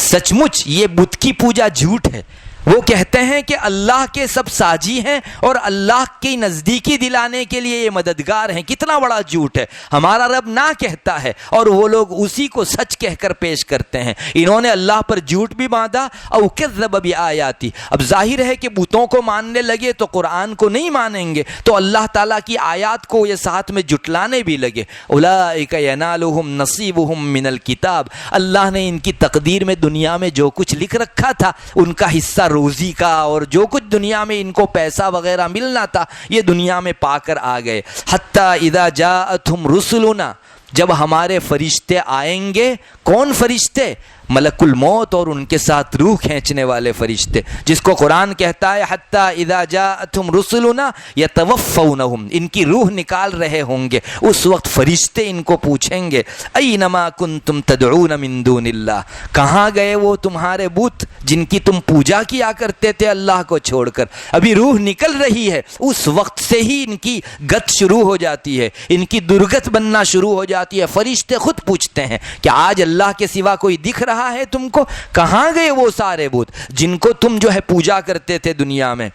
سچ مچ یہ بت کی پوجا جھوٹ ہے، وہ کہتے ہیں کہ اللہ کے سب ساجی ہیں اور اللہ کی نزدیکی دلانے کے لیے یہ مددگار ہیں۔ کتنا بڑا جھوٹ ہے، ہمارا رب نہ کہتا ہے اور وہ لوگ اسی کو سچ کہہ کر پیش کرتے ہیں۔ انہوں نے اللہ پر جھوٹ بھی باندھا، او کذب بآیاتی، اب ظاہر ہے کہ بتوں کو ماننے لگے تو قرآن کو نہیں مانیں گے، تو اللہ تعالیٰ کی آیات کو یہ ساتھ میں جٹلانے بھی لگے۔ اولئک ینالہم نصیبہم من الکتاب، اللہ نے ان کی تقدیر میں دنیا میں جو کچھ لکھ رکھا تھا ان کا حصہ روزی کا اور جو کچھ دنیا میں ان کو پیسہ وغیرہ ملنا تھا یہ دنیا میں پا کر آ گئے۔ حتی اذا جاءتہم رسلنا، جب ہمارے فرشتے آئیں گے، کون فرشتے؟ ملک الموت اور ان کے ساتھ روح کھینچنے والے فرشتے، جس کو قرآن کہتا ہے حتی اذا جاءتہم رسلنا یتوفونہم، ان کی روح نکال رہے ہوں گے، اس وقت فرشتے ان کو پوچھیں گے اینما کنتم تدعون من دون اللہ، کہاں گئے وہ تمہارے بت جن کی تم پوجا کیا کرتے تھے اللہ کو چھوڑ کر؟ ابھی روح نکل رہی ہے، اس وقت سے ہی ان کی گت شروع ہو جاتی ہے، ان کی درگت بننا شروع ہو جاتی ہے۔ فرشتے خود پوچھتے ہیں کہ آج اللہ کے سوا کوئی دکھ رہا ہے تم کو؟ کہاں گئے وہ سارے بت جن کو تم جو ہے پوجا کرتے تھے دنیا میں؟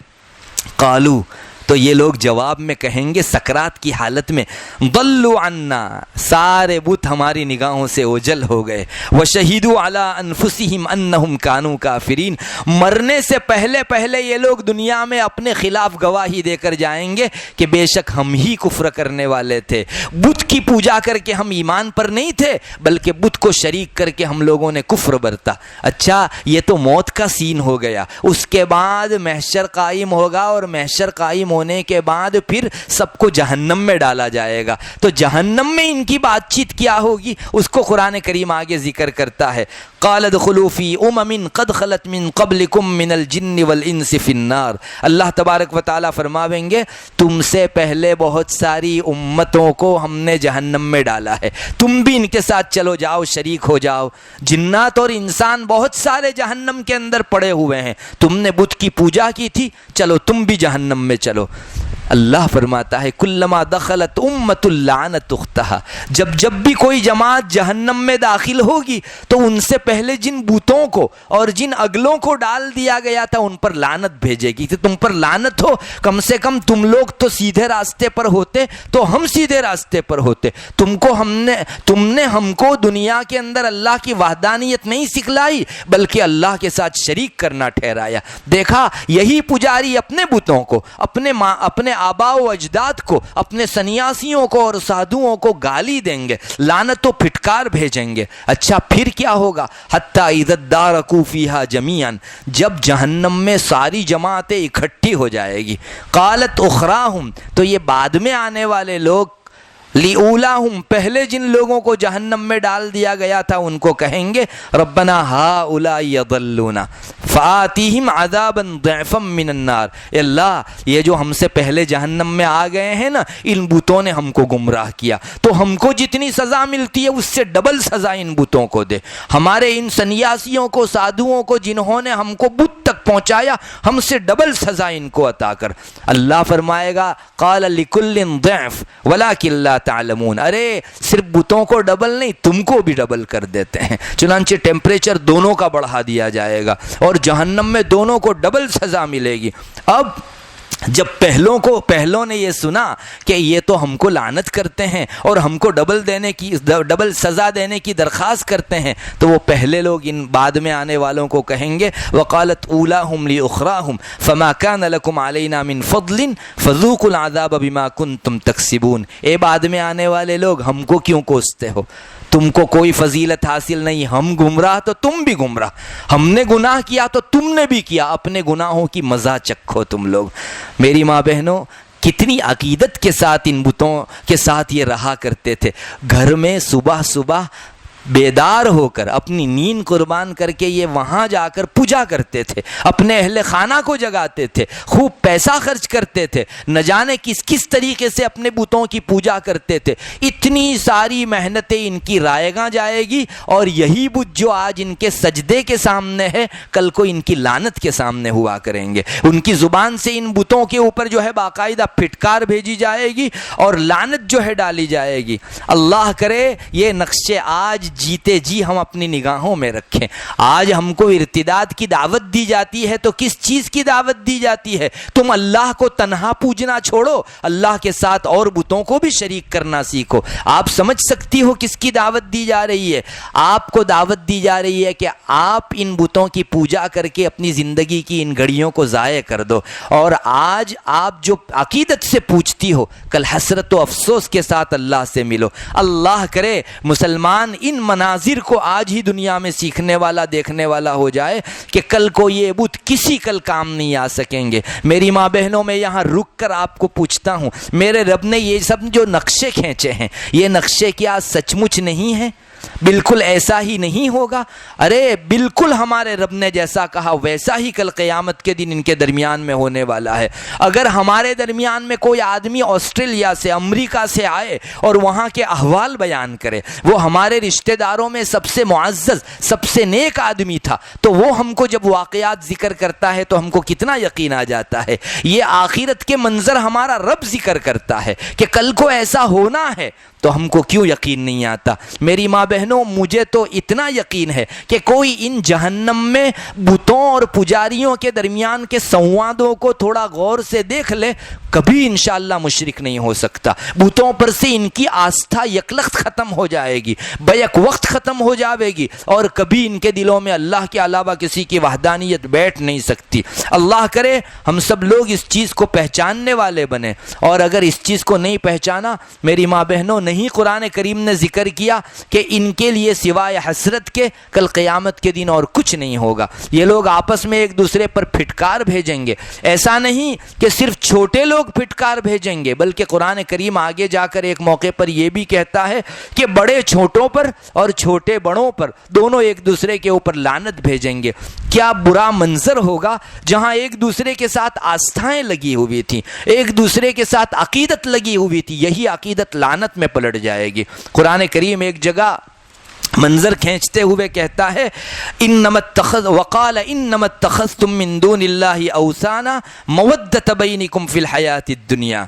قالو، تو یہ لوگ جواب میں کہیں گے سکرات کی حالت میں، ضلوا عنا، سارے بت ہماری نگاہوں سے اوجل ہو گئے، وشہدوا علی انفسہم انہم کانوا کافرین، مرنے سے پہلے پہلے یہ لوگ دنیا میں اپنے خلاف گواہی دے کر جائیں گے کہ بے شک ہم ہی کفر کرنے والے تھے، بت کی پوجا کر کے ہم ایمان پر نہیں تھے بلکہ بت کو شریک کر کے ہم لوگوں نے کفر برتا۔ اچھا، یہ تو موت کا سین ہو گیا، اس کے بعد محشر قائم ہوگا اور محشر قائم ہونے کے بعد پھر سب کو جہنم میں ڈالا جائے گا، تو جہنم میں ان کی بات چیت کیا ہوگی اس کو قرآن کریم آگے ذکر کرتا ہے۔ قال ادخلوا فی امم قد خلت من قبلکم من الجن والانس فی النار، اللہ تبارک و تعالیٰ فرماویں گے تم سے پہلے بہت ساری امتوں کو ہم نے جہنم میں ڈالا ہے، تم بھی ان کے ساتھ چلو جاؤ، شریک ہو جاؤ۔ جنات اور انسان بہت سارے جہنم کے اندر پڑے ہوئے ہیں، تم نے بت کی پوجا کی تھی، چلو تم بھی جہنم میں چلو۔ اللہ فرماتا ہے کلما دخلت امت لعنت اختہا، جب بھی کوئی جماعت جہنم میں داخل ہوگی تو ان سے پہلے جن بتوں کو اور جن اگلوں کو ڈال دیا گیا تھا ان پر لعنت بھیجے گی کہ تم پر لعنت ہو، کم سے کم تم لوگ تو سیدھے راستے پر ہوتے تو ہم سیدھے راستے پر ہوتے، تم نے ہم کو دنیا کے اندر اللہ کی وحدانیت نہیں سکھلائی بلکہ اللہ کے ساتھ شریک کرنا ٹھہرایا۔ دیکھا، یہی پجاری اپنے بتوں کو، اپنے آباء و اجداد کو، اپنے سنیاسیوں کو اور سادھوؤں کو گالی دیں گے، لعنت و پھٹکار بھیجیں گے۔ اچھا پھر کیا ہوگا؟ حتی اذا ادارکوا فیہا جمیعا، جب جہنم میں ساری جماعتیں اکٹھی ہو جائے گی، قالت اخراہم، تو یہ بعد میں آنے والے لوگ لیولاہم پہلے جن لوگوں کو جہنم میں ڈال دیا گیا تھا ان کو کہیں گے ربنا ہؤلاء یضلونا فآتیہم عذابا ضعفا من النار، اے اللہ یہ جو ہم سے پہلے جہنم میں آ گئے ہیں نا، ان بتوں نے ہم کو گمراہ کیا، تو ہم کو جتنی سزا ملتی ہے اس سے ڈبل سزا ان بتوں کو دے، ہمارے ان سنیاسیوں کو، سادھوؤں کو جنہوں نے ہم کو بت تک پہنچایا، ہم سے ڈبل سزا ان کو عطا کر۔ اللہ فرمائے گا قال لکل ضعف ولکن لا تعلمون، ارے صرف بتوں کو ڈبل نہیں تم کو بھی ڈبل کر دیتے ہیں، چنانچہ ٹیمپریچر دونوں کا بڑھا دیا جائے گا اور جہنم میں دونوں کو ڈبل سزا ملے گی۔ اب جب پہلوں نے یہ سنا کہ یہ تو ہم کو لعنت کرتے ہیں اور ہم کو ڈبل سزا دینے کی درخواست کرتے ہیں، تو وہ پہلے لوگ ان بعد میں آنے والوں کو کہیں گے وقالت اولاہم لاخراہم فما کان لکم علینا من فضل فذوقوا العذاب بما کنتم تکسبون، اے بعد میں آنے والے لوگ ہم کو کیوں کوستے ہو، تم کو کوئی فضیلت حاصل نہیں، ہم گمراہ تو تم بھی گمراہ، ہم نے گناہ کیا تو تم نے بھی کیا، اپنے گناہوں کی مزہ چکھو تم لوگ۔ میری ماں بہنوں کتنی عقیدت کے ساتھ ان بتوں کے ساتھ یہ رہا کرتے تھے، گھر میں صبح صبح بیدار ہو کر اپنی نیند قربان کر کے یہ وہاں جا کر پوجا کرتے تھے، اپنے اہل خانہ کو جگاتے تھے، خوب پیسہ خرچ کرتے تھے، نہ جانے کس طریقے سے اپنے بتوں کی پوجا کرتے تھے، اتنی ساری محنتیں ان کی رائیگاں جائے گی، اور یہی بت جو آج ان کے سجدے کے سامنے ہے کل کو ان کی لعنت کے سامنے ہوا کریں گے، ان کی زبان سے ان بتوں کے اوپر جو ہے باقاعدہ پھٹکار بھیجی جائے گی اور لعنت جو ہے ڈالی جائے گی۔ اللہ کرے یہ نقشے آج جیتے جی ہم اپنی نگاہوں میں رکھیں۔ آج ہم کو ارتداد کی دعوت دی جاتی ہے تو کس چیز کی دعوت دی جاتی ہے؟ تم اللہ کو تنہا پوجنا چھوڑو، اللہ کے ساتھ اور بتوں کو بھی شریک کرنا سیکھو۔ آپ سمجھ سکتی ہو کس کی دعوت دی جا رہی ہے؟ آپ کو دعوت دی جا رہی ہے کہ آپ ان بتوں کی پوجا کر کے اپنی زندگی کی ان گھڑیوں کو ضائع کر دو، اور آج آپ جو عقیدت سے پوچھتی ہو کل حسرت و افسوس کے ساتھ اللہ سے ملو۔ اللہ کرے مسلمان ان مناظر کو آج ہی دنیا میں سیکھنے والا، دیکھنے والا ہو جائے کہ کل کو یہ بت کسی کل کام نہیں آ سکیں گے۔ میری ماں بہنوں میں یہاں رک کر آپ کو پوچھتا ہوں، میرے رب نے یہ سب جو نقشے کھینچے ہیں یہ نقشے کیا سچ مچ نہیں ہیں؟ بالکل ایسا ہی نہیں ہوگا؟ ارے بالکل ہمارے رب نے جیسا کہا ویسا ہی کل قیامت کے دن ان کے درمیان میں ہونے والا ہے۔ اگر ہمارے درمیان میں کوئی آدمی آسٹریلیا سے، امریکہ سے آئے اور وہاں کے احوال بیان کرے، وہ ہمارے رشتہ داروں میں سب سے معزز، سب سے نیک آدمی تھا، تو وہ ہم کو جب واقعات ذکر کرتا ہے تو ہم کو کتنا یقین آ جاتا ہے۔ یہ آخرت کے منظر ہمارا رب ذکر کرتا ہے کہ کل کو ایسا ہونا ہے، تو ہم کو کیوں یقین نہیں آتا؟ میری ماں بہنوں مجھے تو اتنا یقین ہے کہ کوئی ان جہنم میں بتوں اور پجاریوں کے درمیان کے سنوادوں کو تھوڑا غور سے دیکھ لے، کبھی انشاءاللہ مشرک نہیں ہو سکتا۔ بتوں پر سے ان کی آستھا یکلخت ختم ہو جائے گی، بیک وقت ختم ہو جاوے گی، اور کبھی ان کے دلوں میں اللہ کے علاوہ کسی کی وحدانیت بیٹھ نہیں سکتی۔ اللہ کرے ہم سب لوگ اس چیز کو پہچاننے والے بنے، اور اگر اس چیز کو نہیں پہچانا میری ماں بہنوں، نہیں قرآن کریم نے ذکر کیا کہ ان کے لیے سوائے حسرت کے کل قیامت کے دن اور کچھ نہیں ہوگا۔ یہ لوگ آپس میں ایک دوسرے پر پھٹکار بھیجیں گے، ایسا نہیں کہ صرف چھوٹے لوگ پھٹکار بھیجیں گے، بلکہ قرآن کریم آگے جا کر ایک موقع پر یہ بھی کہتا ہے کہ بڑے چھوٹوں پر اور چھوٹے بڑوں پر دونوں ایک دوسرے کے اوپر لعنت بھیجیں گے۔ کیا برا منظر ہوگا جہاں ایک دوسرے کے ساتھ آستھائیں لگی ہوئی تھیں، ایک دوسرے کے ساتھ عقیدت لگی ہوئی تھی، یہی عقیدت لعنت میں پلٹ جائے گی۔ قرآن کریم ایک جگہ منظر کھینچتے ہوئے کہتا ہے وقال انما اتخذتم من دون اللہ اوثانا مودۃ بینکم فی الحیاۃ الدنیا،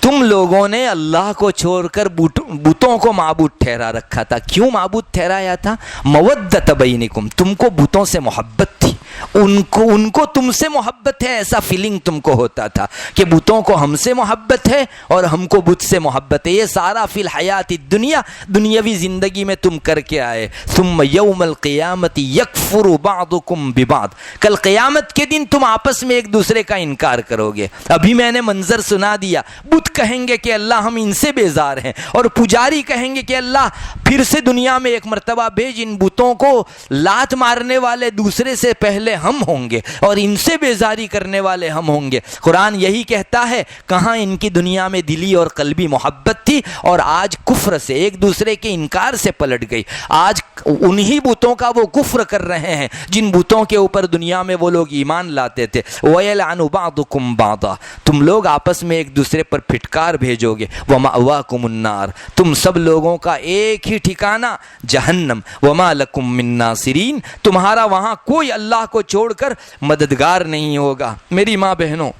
تم لوگوں نے اللہ کو چھوڑ کر بتوں کو معبود ٹھہرا رکھا تھا۔ کیوں معبود ٹھہرایا تھا؟ مودۃ بینکم، تم کو بتوں سے محبت تھی، ان کو تم سے محبت ہے، ایسا فیلنگ تم کو ہوتا تھا کہ بتوں کو ہم سے محبت ہے اور ہم کو بت سے محبت ہے۔ یہ سارا فی الحیات الدنیا، دنیاوی زندگی میں تم کر کے آئے۔ ثم یوم القیامت یکفر بعضکم ببعض، کل قیامت کے دن تم آپس میں ایک دوسرے کا انکار کرو گے۔ ابھی میں نے منظر سنا دیا، بت کہیں گے کہ اللہ ہم ان سے بیزار ہیں، اور پجاری کہیں گے کہ اللہ پھر سے دنیا میں ایک مرتبہ بھیج، ان بتوں کو لات مارنے والے دوسرے سے پہلے ہم ہوں گے اور ان سے بیزاری کرنے والے ہم ہوں گے۔ قرآن یہی کہتا ہے، کہاں ان کی دنیا میں دلی اور قلبی محبت تھی، اور آج کفر سے، ایک دوسرے کے انکار سے پلٹ گئی۔ آج انہی بتوں کا وہ کفر کر رہے ہیں جن بتوں کے اوپر دنیا میں وہ لوگ ایمان لاتے تھے۔ وَيَلْعَنُ بَعْضُكُمْ بَعْضًا، تم لوگ آپس میں ایک دوسرے پر پھٹکار بھیجو گے۔ وَمَأْوَاكُمُ النَّارُ، تم سب لوگوں کا ایک ہی ٹھکانہ جہنم۔ وَمَا لَكُم مِّن نَاصِرِينَ، تمہارا وہاں کوئی اللہ کو چھوڑ کر مددگار نہیں ہوگا۔ میری ماں بہنوں،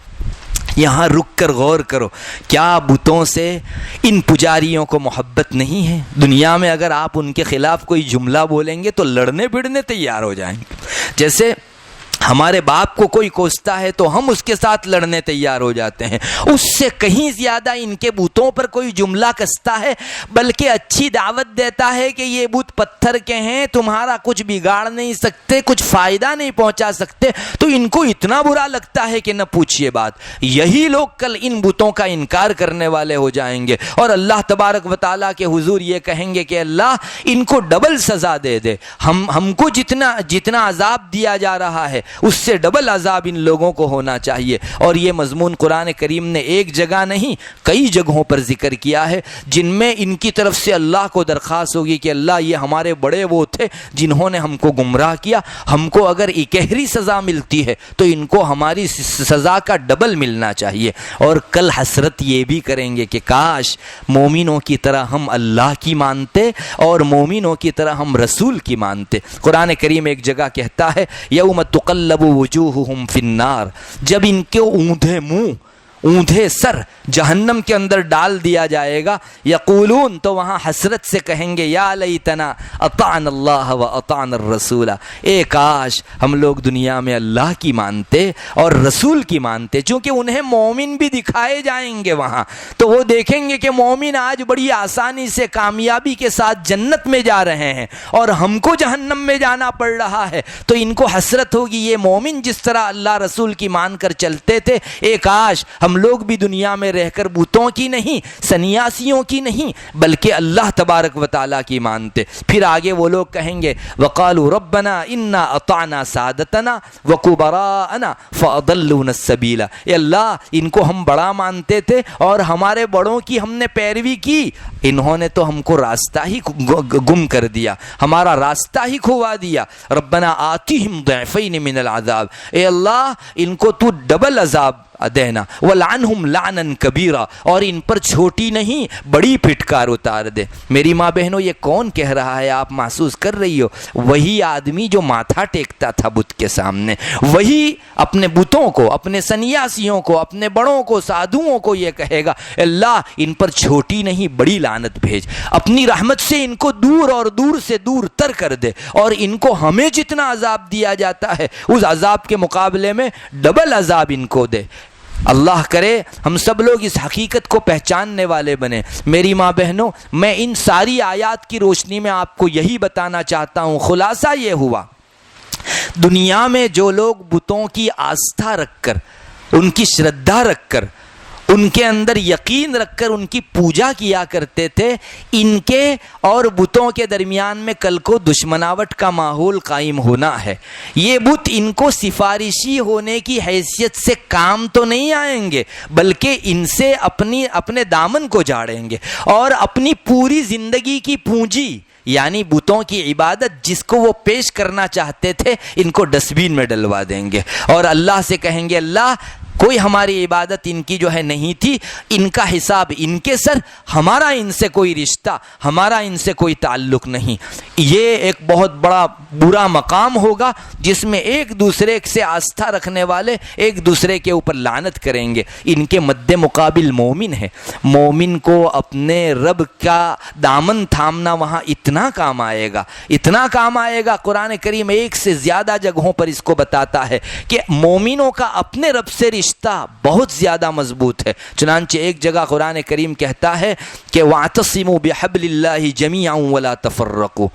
یہاں رک کر غور کرو، کیا بتوں سے ان پجاریوں کو محبت نہیں ہے؟ دنیا میں اگر آپ ان کے خلاف کوئی جملہ بولیں گے تو لڑنے بھڑنے تیار ہو جائیں گے۔ جیسے ہمارے باپ کو کوئی کوستا ہے تو ہم اس کے ساتھ لڑنے تیار ہو جاتے ہیں، اس سے کہیں زیادہ ان کے بتوں پر کوئی جملہ کستا ہے، بلکہ اچھی دعوت دیتا ہے کہ یہ بت پتھر کے ہیں، تمہارا کچھ بگاڑ نہیں سکتے، کچھ فائدہ نہیں پہنچا سکتے، تو ان کو اتنا برا لگتا ہے کہ نہ پوچھئے بات۔ یہی لوگ کل ان بتوں کا انکار کرنے والے ہو جائیں گے، اور اللہ تبارک و تعالیٰ کے حضور یہ کہیں گے کہ اللہ ان کو ڈبل سزا دے دے، ہم کو جتنا عذاب دیا جا رہا ہے اس سے ڈبل عذاب ان لوگوں کو ہونا چاہیے۔ اور یہ مضمون قرآن کریم نے ایک جگہ نہیں کئی جگہوں پر ذکر کیا ہے، جن میں ان کی طرف سے اللہ کو درخواست ہوگی کہ اللہ یہ ہمارے بڑے وہ تھے جنہوں نے ہم کو گمراہ کیا، ہم کو اگر اکہری سزا ملتی ہے تو ان کو ہماری سزا کا ڈبل ملنا چاہیے۔ اور کل حسرت یہ بھی کریں گے کہ کاش مومنوں کی طرح ہم اللہ کی مانتے اور مومنوں کی طرح ہم رسول کی مانتے۔ قرآن کریم ایک جگہ کہتا ہے، یوم تقلب وجوہہم فی النار، جب ان کے اوندھے سر جہنم کے اندر ڈال دیا جائے گا، یقولون، تو وہاں حسرت سے کہیں گے، یا لیتنا اطعنا اللہ و اطعنا الرسول، اے کاش ہم لوگ دنیا میں اللہ کی مانتے اور رسول کی مانتے۔ چونکہ انہیں مومن بھی دکھائے جائیں گے وہاں، تو وہ دیکھیں گے کہ مومن آج بڑی آسانی سے کامیابی کے ساتھ جنت میں جا رہے ہیں اور ہم کو جہنم میں جانا پڑ رہا ہے، تو ان کو حسرت ہوگی، یہ مومن جس طرح اللہ رسول کی مان کر چلتے تھے، اے کاش ہم لوگ بھی دنیا میں رہ کر بتوں کی نہیں، سنیاسیوں کی نہیں، بلکہ اللہ تبارک و تعالیٰ کی مانتے۔ پھر آگے وہ لوگ کہیں گے، وقالوا ربنا انا اطعنا سادتنا وکبراءنا فاضلونا السبیل، اے اللہ ان کو ہم بڑا مانتے تھے اور ہمارے بڑوں کی ہم نے پیروی کی، انہوں نے تو ہم کو راستہ ہی گم کر دیا، ہمارا راستہ ہی کھوا دیا۔ ربنا آتیہم ضعفین من العذاب، اے اللہ ان کو تو ڈبل عذاب دینا، وَلْعَنْهُمْ لَعْنًا كَبِيرًا، اور ان پر چھوٹی نہیں بڑی پھٹکار اتار دے۔ میری ماں بہنوں، یہ کون کہہ رہا ہے؟ آپ محسوس کر رہی ہو، وہی آدمی جو ماتھا ٹیکتا تھا بت کے سامنے، وہی اپنے بتوں کو، اپنے سنیاسیوں کو، اپنے بڑوں کو، سادھوؤں کو یہ کہے گا، اللہ ان پر چھوٹی نہیں بڑی لعنت بھیج، اپنی رحمت سے ان کو دور اور دور سے دور تر کر دے، اور ان کو ہمیں جتنا عذاب دیا جاتا ہے اس عذاب کے مقابلے میں ڈبل عذاب ان کو دے۔ اللہ کرے ہم سب لوگ اس حقیقت کو پہچاننے والے بنے۔ میری ماں بہنوں، میں ان ساری آیات کی روشنی میں آپ کو یہی بتانا چاہتا ہوں، خلاصہ یہ ہوا، دنیا میں جو لوگ بتوں کی آستھا رکھ کر، ان کی شردھا رکھ کر، ان کے اندر یقین رکھ کر ان کی پوجا کیا کرتے تھے، ان کے اور بتوں کے درمیان میں کل کو دشمناوٹ کا ماحول قائم ہونا ہے۔ یہ بت ان کو سفارشی ہونے کی حیثیت سے کام تو نہیں آئیں گے، بلکہ ان سے اپنے دامن کو جھاڑیں گے، اور اپنی پوری زندگی کی پونجی یعنی بتوں کی عبادت جس کو وہ پیش کرنا چاہتے تھے، ان کو ڈسٹ بین میں ڈلوا دیں گے، اور اللہ سے کہیں گے، اللہ کوئی ہماری عبادت ان کی جو ہے نہیں تھی، ان کا حساب ان کے سر، ہمارا ان سے کوئی رشتہ، ہمارا ان سے کوئی تعلق نہیں۔ یہ ایک بہت بڑا برا مقام ہوگا جس میں ایک دوسرے سے آستھا رکھنے والے ایک دوسرے کے اوپر لعنت کریں گے۔ ان کے مد مقابل مومن ہے، مومن کو اپنے رب کا دامن تھامنا وہاں اتنا کام آئے گا، اتنا کام آئے گا۔ قرآن کریم ایک سے زیادہ جگہوں پر اس کو بتاتا ہے کہ مومنوں کا اپنے رب سے رشتہ بہت زیادہ مضبوط ہے۔ چنانچہ ایک جگہ قرآن کریم کہتا ہے کہ وَاعْتَصِمُوا بِحَبْلِ اللَّهِ جَمِيعًا وَلَا تَفَرَّقُوا،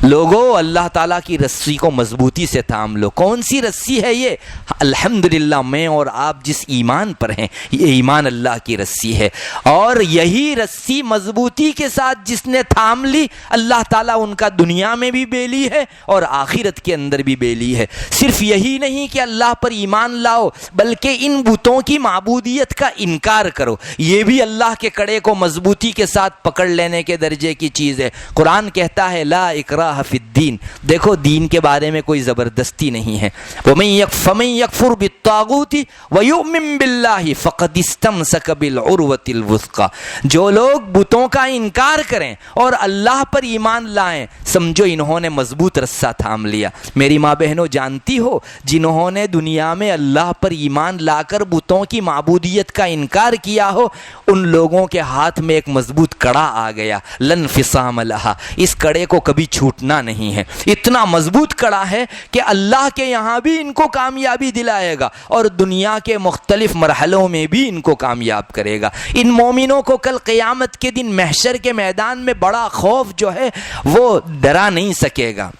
لوگوں اللہ تعالیٰ کی رسی کو مضبوطی سے تھام لو۔ کون سی رسی ہے یہ؟ الحمدللہ میں اور آپ جس ایمان پر ہیں یہ ایمان اللہ کی رسی ہے، اور یہی رسی مضبوطی کے ساتھ جس نے تھام لی اللہ تعالیٰ ان کا دنیا میں بھی بیلی ہے اور آخرت کے اندر بھی بیلی ہے۔ صرف یہی نہیں کہ اللہ پر ایمان لاؤ بلکہ ان بتوں کی معبودیت کا انکار کرو، یہ بھی اللہ کے کڑے کو مضبوطی کے ساتھ پکڑ لینے کے درجے کی چیز ہے۔ قرآن کہتا ہے لا اکراہ فی الدین، دیکھو دین کے بارے میں کوئی زبردستی نہیں ہے۔ فَمَن يَكْفُرْ بِالطَّاغُوتِ وَيُؤْمِن بِاللَّهِ فَقَدِ اسْتَمْسَكَ بِالْعُرْوَةِ الْوُثْقَى، جو لوگ بتوں کا انکار کریں اور اللہ پر ایمان لائیں سمجھو انہوں نے مضبوط رسہ تھام لیا۔ میری ماں بہنوں جانتی ہو جنہوں نے دنیا میں اللہ پر ایمان لا کر بتوں کی معبودیت کا انکار کیا ہو ان لوگوں کے ہاتھ میں ایک مضبوط کڑا آ گیا، لن فصام لہا، اس کڑے کو کبھی چھوٹنا نہیں ہے۔ اتنا مضبوط کڑا ہے کہ اللہ کے یہاں بھی ان کو کامیابی دلائے گا اور دنیا کے مختلف مرحلوں میں بھی ان کو کامیاب کرے گا۔ ان مومنوں کو کل قیامت کے دن محشر کے میدان میں بڑا خوف جو ہے وہ ڈرا نہیں سکے گا۔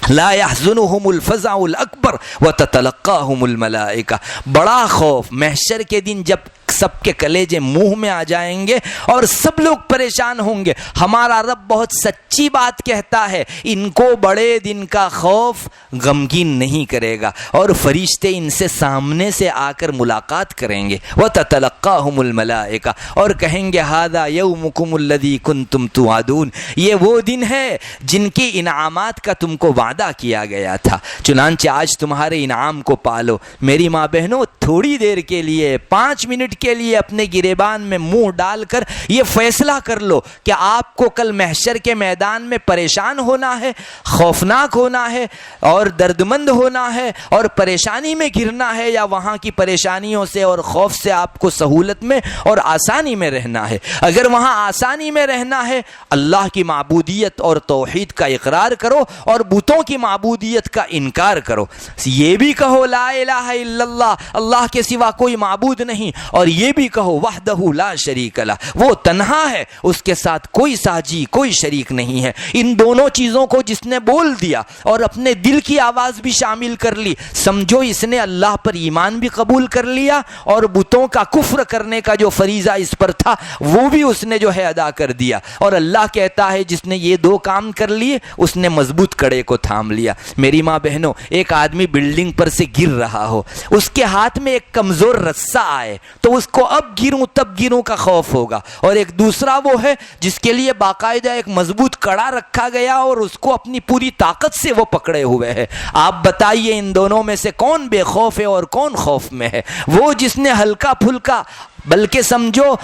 لا يحزنهم الفزع الاکبر وتتلقاهم الملائکہ، بڑا خوف محشر کے دن جب سب کے کلیجے منہ میں آ جائیں گے اور سب لوگ پریشان ہوں گے۔ ہمارا رب بہت سچی بات کہتا ہے، ان کو بڑے دن کا خوف غمگین نہیں کرے گا اور فرشتے ان سے سامنے سے آ کر ملاقات کریں گے۔ وَتَتَلَقَّاهُمُ الْمَلَائِكَةُ، اور کہیں گے هَذَا يَوْمُكُمُ الَّذِي كُنْتُمْ تُوعَدُونَ، یہ وہ دن ہے جن کی انعامات کا تم کو وعدہ کیا گیا تھا، چنانچہ آج تمہارے انعام کو پالو۔ میری ماں بہنوں تھوڑی دیر کے لیے 5 منٹ کے لیے اپنے گریبان میں منہ ڈال کر یہ فیصلہ کر لو کہ آپ کو کل محشر کے میدان میں پریشان ہونا ہے، خوفناک ہونا ہے اور دردمند ہونا ہے اور پریشانی میں گرنا ہے، یا وہاں کی پریشانیوں سے اور خوف سے آپ کو سہولت میں اور آسانی میں رہنا ہے۔ اگر وہاں آسانی میں رہنا ہے اللہ کی معبودیت اور توحید کا اقرار کرو اور بتوں کی معبودیت کا انکار کرو، یہ بھی کہو لا الہ الا اللہ، اللہ کے سوا کوئی معبود نہیں، اور یہ بھی کہو وحدہ لا شریک لہ، وہ تنہا ہے، اس کے ساتھ کوئی ساجی کوئی شریک نہیں ہے۔ ان دونوں چیزوں کو جس نے بول دیا اور اپنے دل کی آواز بھی شامل کر لی سمجھو اس نے اللہ پر ایمان بھی قبول کر لیا اور بتوں کا کفر کرنے کا جو فریضہ اس پر تھا وہ بھی اس نے جو ہے ادا کر دیا۔ اور اللہ کہتا ہے جس نے یہ 2 کام کر لیے اس نے مضبوط کڑے کو تھام لیا۔ میری ماں بہنوں ایک آدمی بلڈنگ پر سے گر رہا ہو، اس کے ہاتھ میں ایک کمزور رسہ آئے تو اس کو اب گروں تب گروں کا خوف ہوگا، اور ایک دوسرا وہ ہے جس کے لیے باقاعدہ ایک مضبوط کڑا رکھا گیا اور اس کو اپنی پوری طاقت سے وہ پکڑے ہوئے ہے۔ آپ بتائیے ان دونوں میں سے کون بے خوف ہے اور کون خوف میں ہے؟ وہ جس نے ہلکا پھلکا بلکہ سمجھو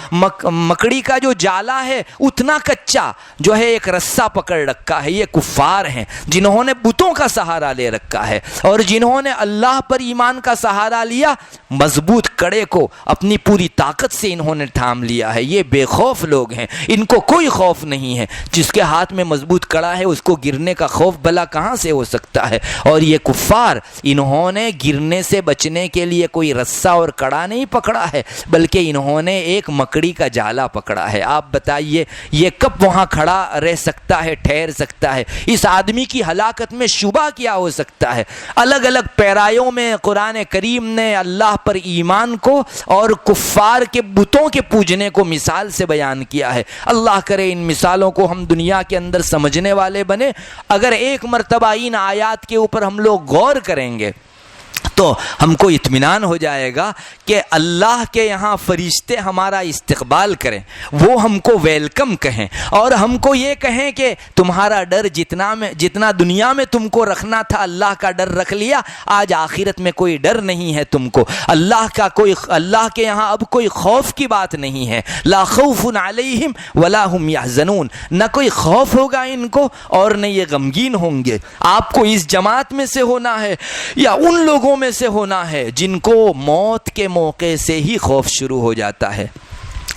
مکڑی کا جو جالا ہے اتنا کچا جو ہے ایک رسہ پکڑ رکھا ہے، یہ کفار ہیں جنہوں نے بتوں کا سہارا لے رکھا ہے، اور جنہوں نے اللہ پر ایمان کا سہارا لیا مضبوط کڑے کو اپنی پوری طاقت سے انہوں نے تھام لیا ہے۔ یہ بے خوف لوگ ہیں، ان کو کوئی خوف نہیں ہے۔ جس کے ہاتھ میں مضبوط کڑا ہے اس کو گرنے کا خوف بھلا کہاں سے ہو سکتا ہے؟ اور یہ کفار انہوں نے گرنے سے بچنے کے لیے کوئی رسہ اور کڑا نہیں پکڑا ہے بلکہ انہوں نے ایک مکڑی کا جالا پکڑا ہے۔ آپ بتائیے یہ کب وہاں کھڑا رہ سکتا ہے، ٹھہر سکتا ہے؟ اس آدمی کی ہلاکت میں شبہ کیا ہو سکتا ہے؟ الگ الگ پیرایوں میں قرآن کریم نے اللہ پر ایمان کو اور کفار کے بتوں کے پوجنے کو مثال سے بیان کیا ہے۔ اللہ کرے ان مثالوں کو ہم دنیا کے اندر سمجھنے والے بنے۔ اگر ایک مرتبہ ان آیات کے اوپر ہم لوگ غور کریں گے تو ہم کو اطمینان ہو جائے گا کہ اللہ کے یہاں فرشتے ہمارا استقبال کریں، وہ ہم کو ویلکم کہیں اور ہم کو یہ کہیں کہ تمہارا ڈر جتنا دنیا میں تم کو رکھنا تھا اللہ کا ڈر رکھ لیا، آج آخرت میں کوئی ڈر نہیں ہے تم کو، اللہ کے یہاں اب کوئی خوف کی بات نہیں ہے۔ لا خوف علیہم ولا هم یحزنون، نہ کوئی خوف ہوگا ان کو اور نہ یہ غمگین ہوں گے۔ آپ کو اس جماعت میں سے ہونا ہے یا ان لوگوں میں سے ہونا ہے جن کو موت کے موقع سے ہی خوف شروع ہو جاتا ہے۔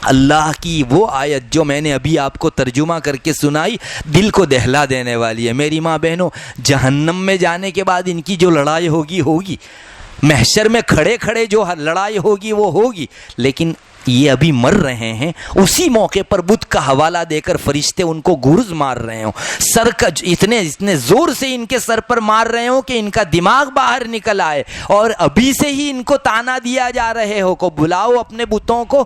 اللہ کی وہ آیت جو میں نے ابھی آپ کو ترجمہ کر کے سنائی دل کو دہلا دینے والی ہے۔ میری ماں بہنوں جہنم میں جانے کے بعد ان کی جو لڑائی ہوگی محشر میں کھڑے کھڑے جو لڑائی ہوگی وہ ہوگی، لیکن یہ ابھی مر رہے ہیں، اسی موقع پر بت کا حوالہ دے کر فرشتے ان کو گرز مار رہے ہوں، سر کا اتنے زور سے ان کے سر پر مار رہے ہوں کہ ان کا دماغ باہر نکل آئے، اور ابھی سے ہی ان کو تانا دیا جا رہے ہو کہ بلاؤ اپنے بتوں کو،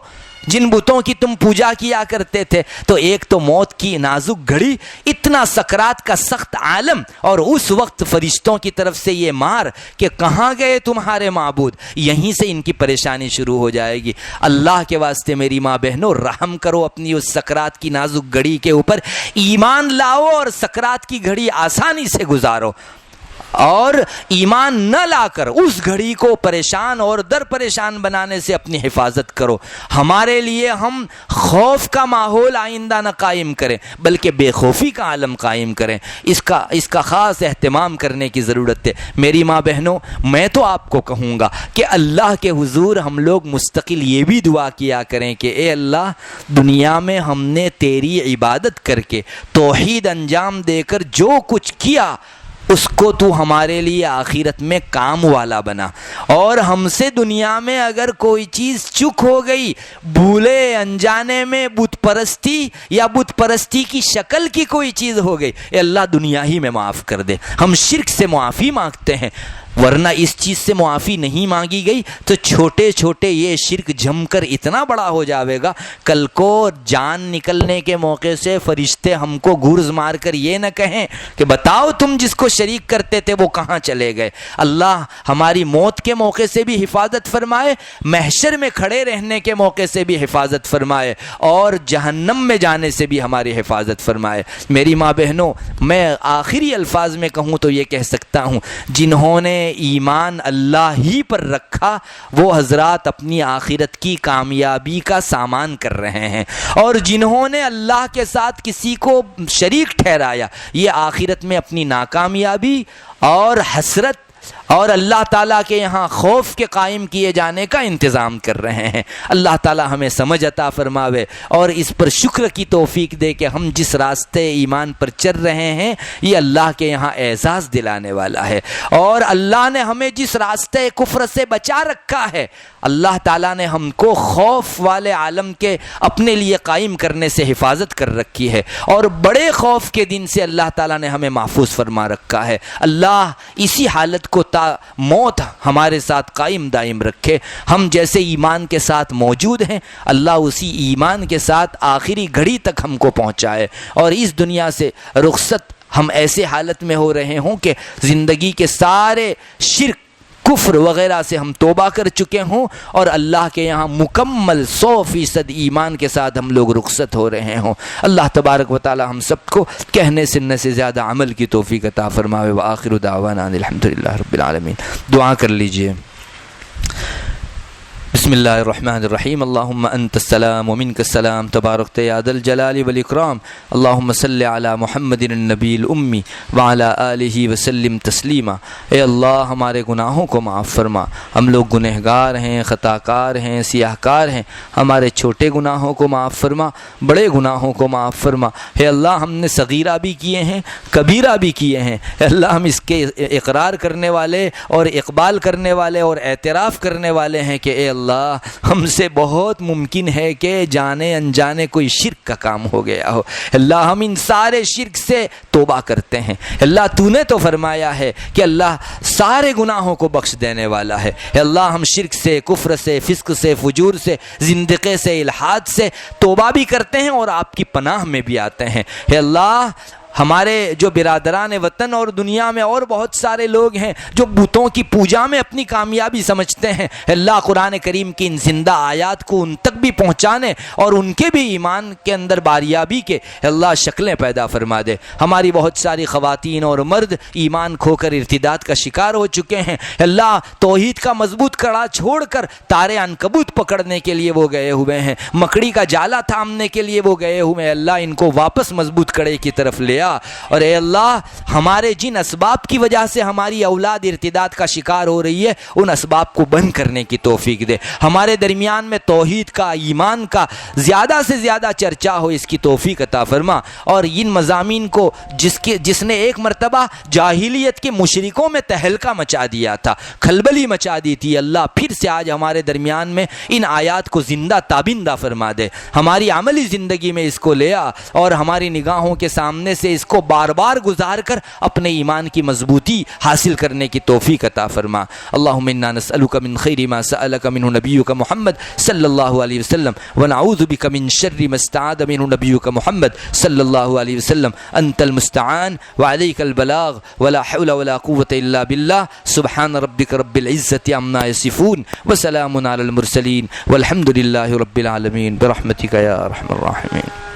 جن بتوں کی تم پوجا کیا کرتے تھے۔ تو ایک تو موت کی نازک گھڑی، اتنا سکرات کا سخت عالم، اور اس وقت فرشتوں کی طرف سے یہ مار کہ کہاں گئے تمہارے معبود، یہیں سے ان کی پریشانی شروع ہو جائے گی۔ اللہ کے واسطے میری ماں بہنوں، رحم کرو اپنی اس سکرات کی نازک گھڑی کے اوپر، ایمان لاؤ اور سکرات کی گھڑی آسانی سے گزارو، اور ایمان نہ لا کر اس گھڑی کو پریشان اور در پریشان بنانے سے اپنی حفاظت کرو۔ ہمارے لیے ہم خوف کا ماحول آئندہ نہ قائم کریں بلکہ بے خوفی کا عالم قائم کریں، اس کا خاص اہتمام کرنے کی ضرورت ہے۔ میری ماں بہنوں، میں تو آپ کو کہوں گا کہ اللہ کے حضور ہم لوگ مستقل یہ بھی دعا کیا کریں کہ اے اللہ، دنیا میں ہم نے تیری عبادت کر کے توحید انجام دے کر جو کچھ کیا اس کو تو ہمارے لیے آخرت میں کام والا بنا، اور ہم سے دنیا میں اگر کوئی چیز چک ہو گئی، بھولے انجانے میں بت پرستی یا بت پرستی کی شکل کی کوئی چیز ہو گئی، اے اللہ دنیا ہی میں معاف کر دے۔ ہم شرک سے معافی مانگتے ہیں، ورنہ اس چیز سے معافی نہیں مانگی گئی تو چھوٹے چھوٹے یہ شرک جم کر اتنا بڑا ہو جاوے گا، کل کو جان نکلنے کے موقع سے فرشتے ہم کو گرز مار کر یہ نہ کہیں کہ بتاؤ تم جس کو شریک کرتے تھے وہ کہاں چلے گئے۔ اللہ ہماری موت کے موقع سے بھی حفاظت فرمائے، محشر میں کھڑے رہنے کے موقع سے بھی حفاظت فرمائے، اور جہنم میں جانے سے بھی ہماری حفاظت فرمائے۔ میری ماں بہنوں، میں آخری الفاظ میں کہوں تو یہ کہہ سکتا ہوں، جنہوں نے ایمان اللہ ہی پر رکھا وہ حضرات اپنی آخرت کی کامیابی کا سامان کر رہے ہیں، اور جنہوں نے اللہ کے ساتھ کسی کو شریک ٹھہرایا یہ آخرت میں اپنی ناکامیابی اور حسرت اور اللہ تعالیٰ کے یہاں خوف کے قائم کیے جانے کا انتظام کر رہے ہیں۔ اللہ تعالیٰ ہمیں سمجھ عطا فرماوے اور اس پر شکر کی توفیق دے کہ ہم جس راستے ایمان پر چل رہے ہیں یہ اللہ کے یہاں اعزاز دلانے والا ہے، اور اللہ نے ہمیں جس راستے کفر سے بچا رکھا ہے اللہ تعالیٰ نے ہم کو خوف والے عالم کے اپنے لیے قائم کرنے سے حفاظت کر رکھی ہے، اور بڑے خوف کے دن سے اللہ تعالیٰ نے ہمیں محفوظ فرما رکھا ہے۔ اللہ اسی حالت کو تا موت ہمارے ساتھ قائم دائم رکھے۔ ہم جیسے ایمان کے ساتھ موجود ہیں اللہ اسی ایمان کے ساتھ آخری گھڑی تک ہم کو پہنچائے، اور اس دنیا سے رخصت ہم ایسے حالت میں ہو رہے ہوں کہ زندگی کے سارے شرک کفر وغیرہ سے ہم توبہ کر چکے ہوں، اور اللہ کے یہاں مکمل 100% ایمان کے ساتھ ہم لوگ رخصت ہو رہے ہوں۔ اللہ تبارک و تعالی ہم سب کو کہنے سننے سے زیادہ عمل کی توفیق عطا فرماوے۔ وآخر دعوانا الحمدللہ رب العالمین۔ دعا کر لیجئے۔ بسم اللہ الرحمن الرحیم۔ اللہم انت السلام ومنک السلام تبارکت یا ذا الجلال والاکرام۔ اللہم صلی علی محمد النبی الامی وعلی آلہ وسلم تسلیما۔ اے اللہ ہمارے گناہوں کو معاف فرما، ہم لوگ گنہگار ہیں، خطا کار ہیں، سیاہ کار ہیں، ہمارے چھوٹے گناہوں کو معاف فرما، بڑے گناہوں کو معاف فرما۔ اے اللہ ہم نے صغیرہ بھی کیے ہیں، کبیرہ بھی کیے ہیں، اے اللہ ہم اس کے اقرار کرنے والے اور اقبال کرنے والے اور اعتراف کرنے والے ہیں کہ اے اللہ ہم سے بہت ممکن ہے کہ جانے انجانے کوئی شرک کا کام ہو گیا ہو۔ اللہ ہم ان سارے شرک سے توبہ کرتے ہیں۔ اللہ تو نے تو فرمایا ہے کہ اللہ سارے گناہوں کو بخش دینے والا ہے۔ اللہ ہم شرک سے، کفر سے، فسق سے، فجور سے، زندقے سے، الحاد سے توبہ بھی کرتے ہیں اور آپ کی پناہ میں بھی آتے ہیں۔ اے اللہ ہمارے جو برادران وطن اور دنیا میں اور بہت سارے لوگ ہیں جو بتوں کی پوجا میں اپنی کامیابی سمجھتے ہیں، اللہ قرآن کریم کی ان زندہ آیات کو ان تک بھی پہنچانے اور ان کے بھی ایمان کے اندر باریابی کے اللہ شکلیں پیدا فرما دے۔ ہماری بہت ساری خواتین اور مرد ایمان کھو کر ارتداد کا شکار ہو چکے ہیں، اللہ توحید کا مضبوط کڑا چھوڑ کر تارے عنکبوت پکڑنے کے لیے وہ گئے ہوئے ہیں، مکڑی کا جالا تھامنے کے لیے وہ گئے ہوئے ہیں۔ اللہ ان کو واپس مضبوط کڑے کی طرف لے آ کیا، اور اے اللہ ہمارے جن اسباب کی وجہ سے ہماری اولاد ارتداد کا شکار ہو رہی ہے ان اسباب کو بند کرنے کی توفیق دے، ہمارے درمیان میں توحید کا، ایمان کا زیادہ سے زیادہ چرچا ہو، اس کی توفیق عطا فرما، اور ان مضامین کو جس نے ایک مرتبہ جاہلیت کے مشرکوں میں تہلکہ مچا دیا تھا، کھلبلی مچا دی تھی، اللہ پھر سے آج ہمارے درمیان میں ان آیات کو زندہ تابندہ فرما دے، ہماری عملی زندگی میں اس کو لے آ، اور ہماری نگاہوں کے سامنے سے اس کو بار بار گزار کر اپنے ایمان کی مضبوطی حاصل کرنے کی توفیق عطا فرما۔ اللہم انا نسألک من خیر ما سألک منہ نبیک محمد صلی اللہ علیہ وسلم ونعوذ بک من شر ما استعاذ منہ نبیک محمد صلی اللہ علیہ وسلم، انت المستعان وعلیک البلاغ ولا حول ولا قوة الا باللہ، سبحان ربک رب العزة عما یصفون وسلام علی المرسلین والحمد للہ رب العالمین برحمتک یا ارحم الراحمین۔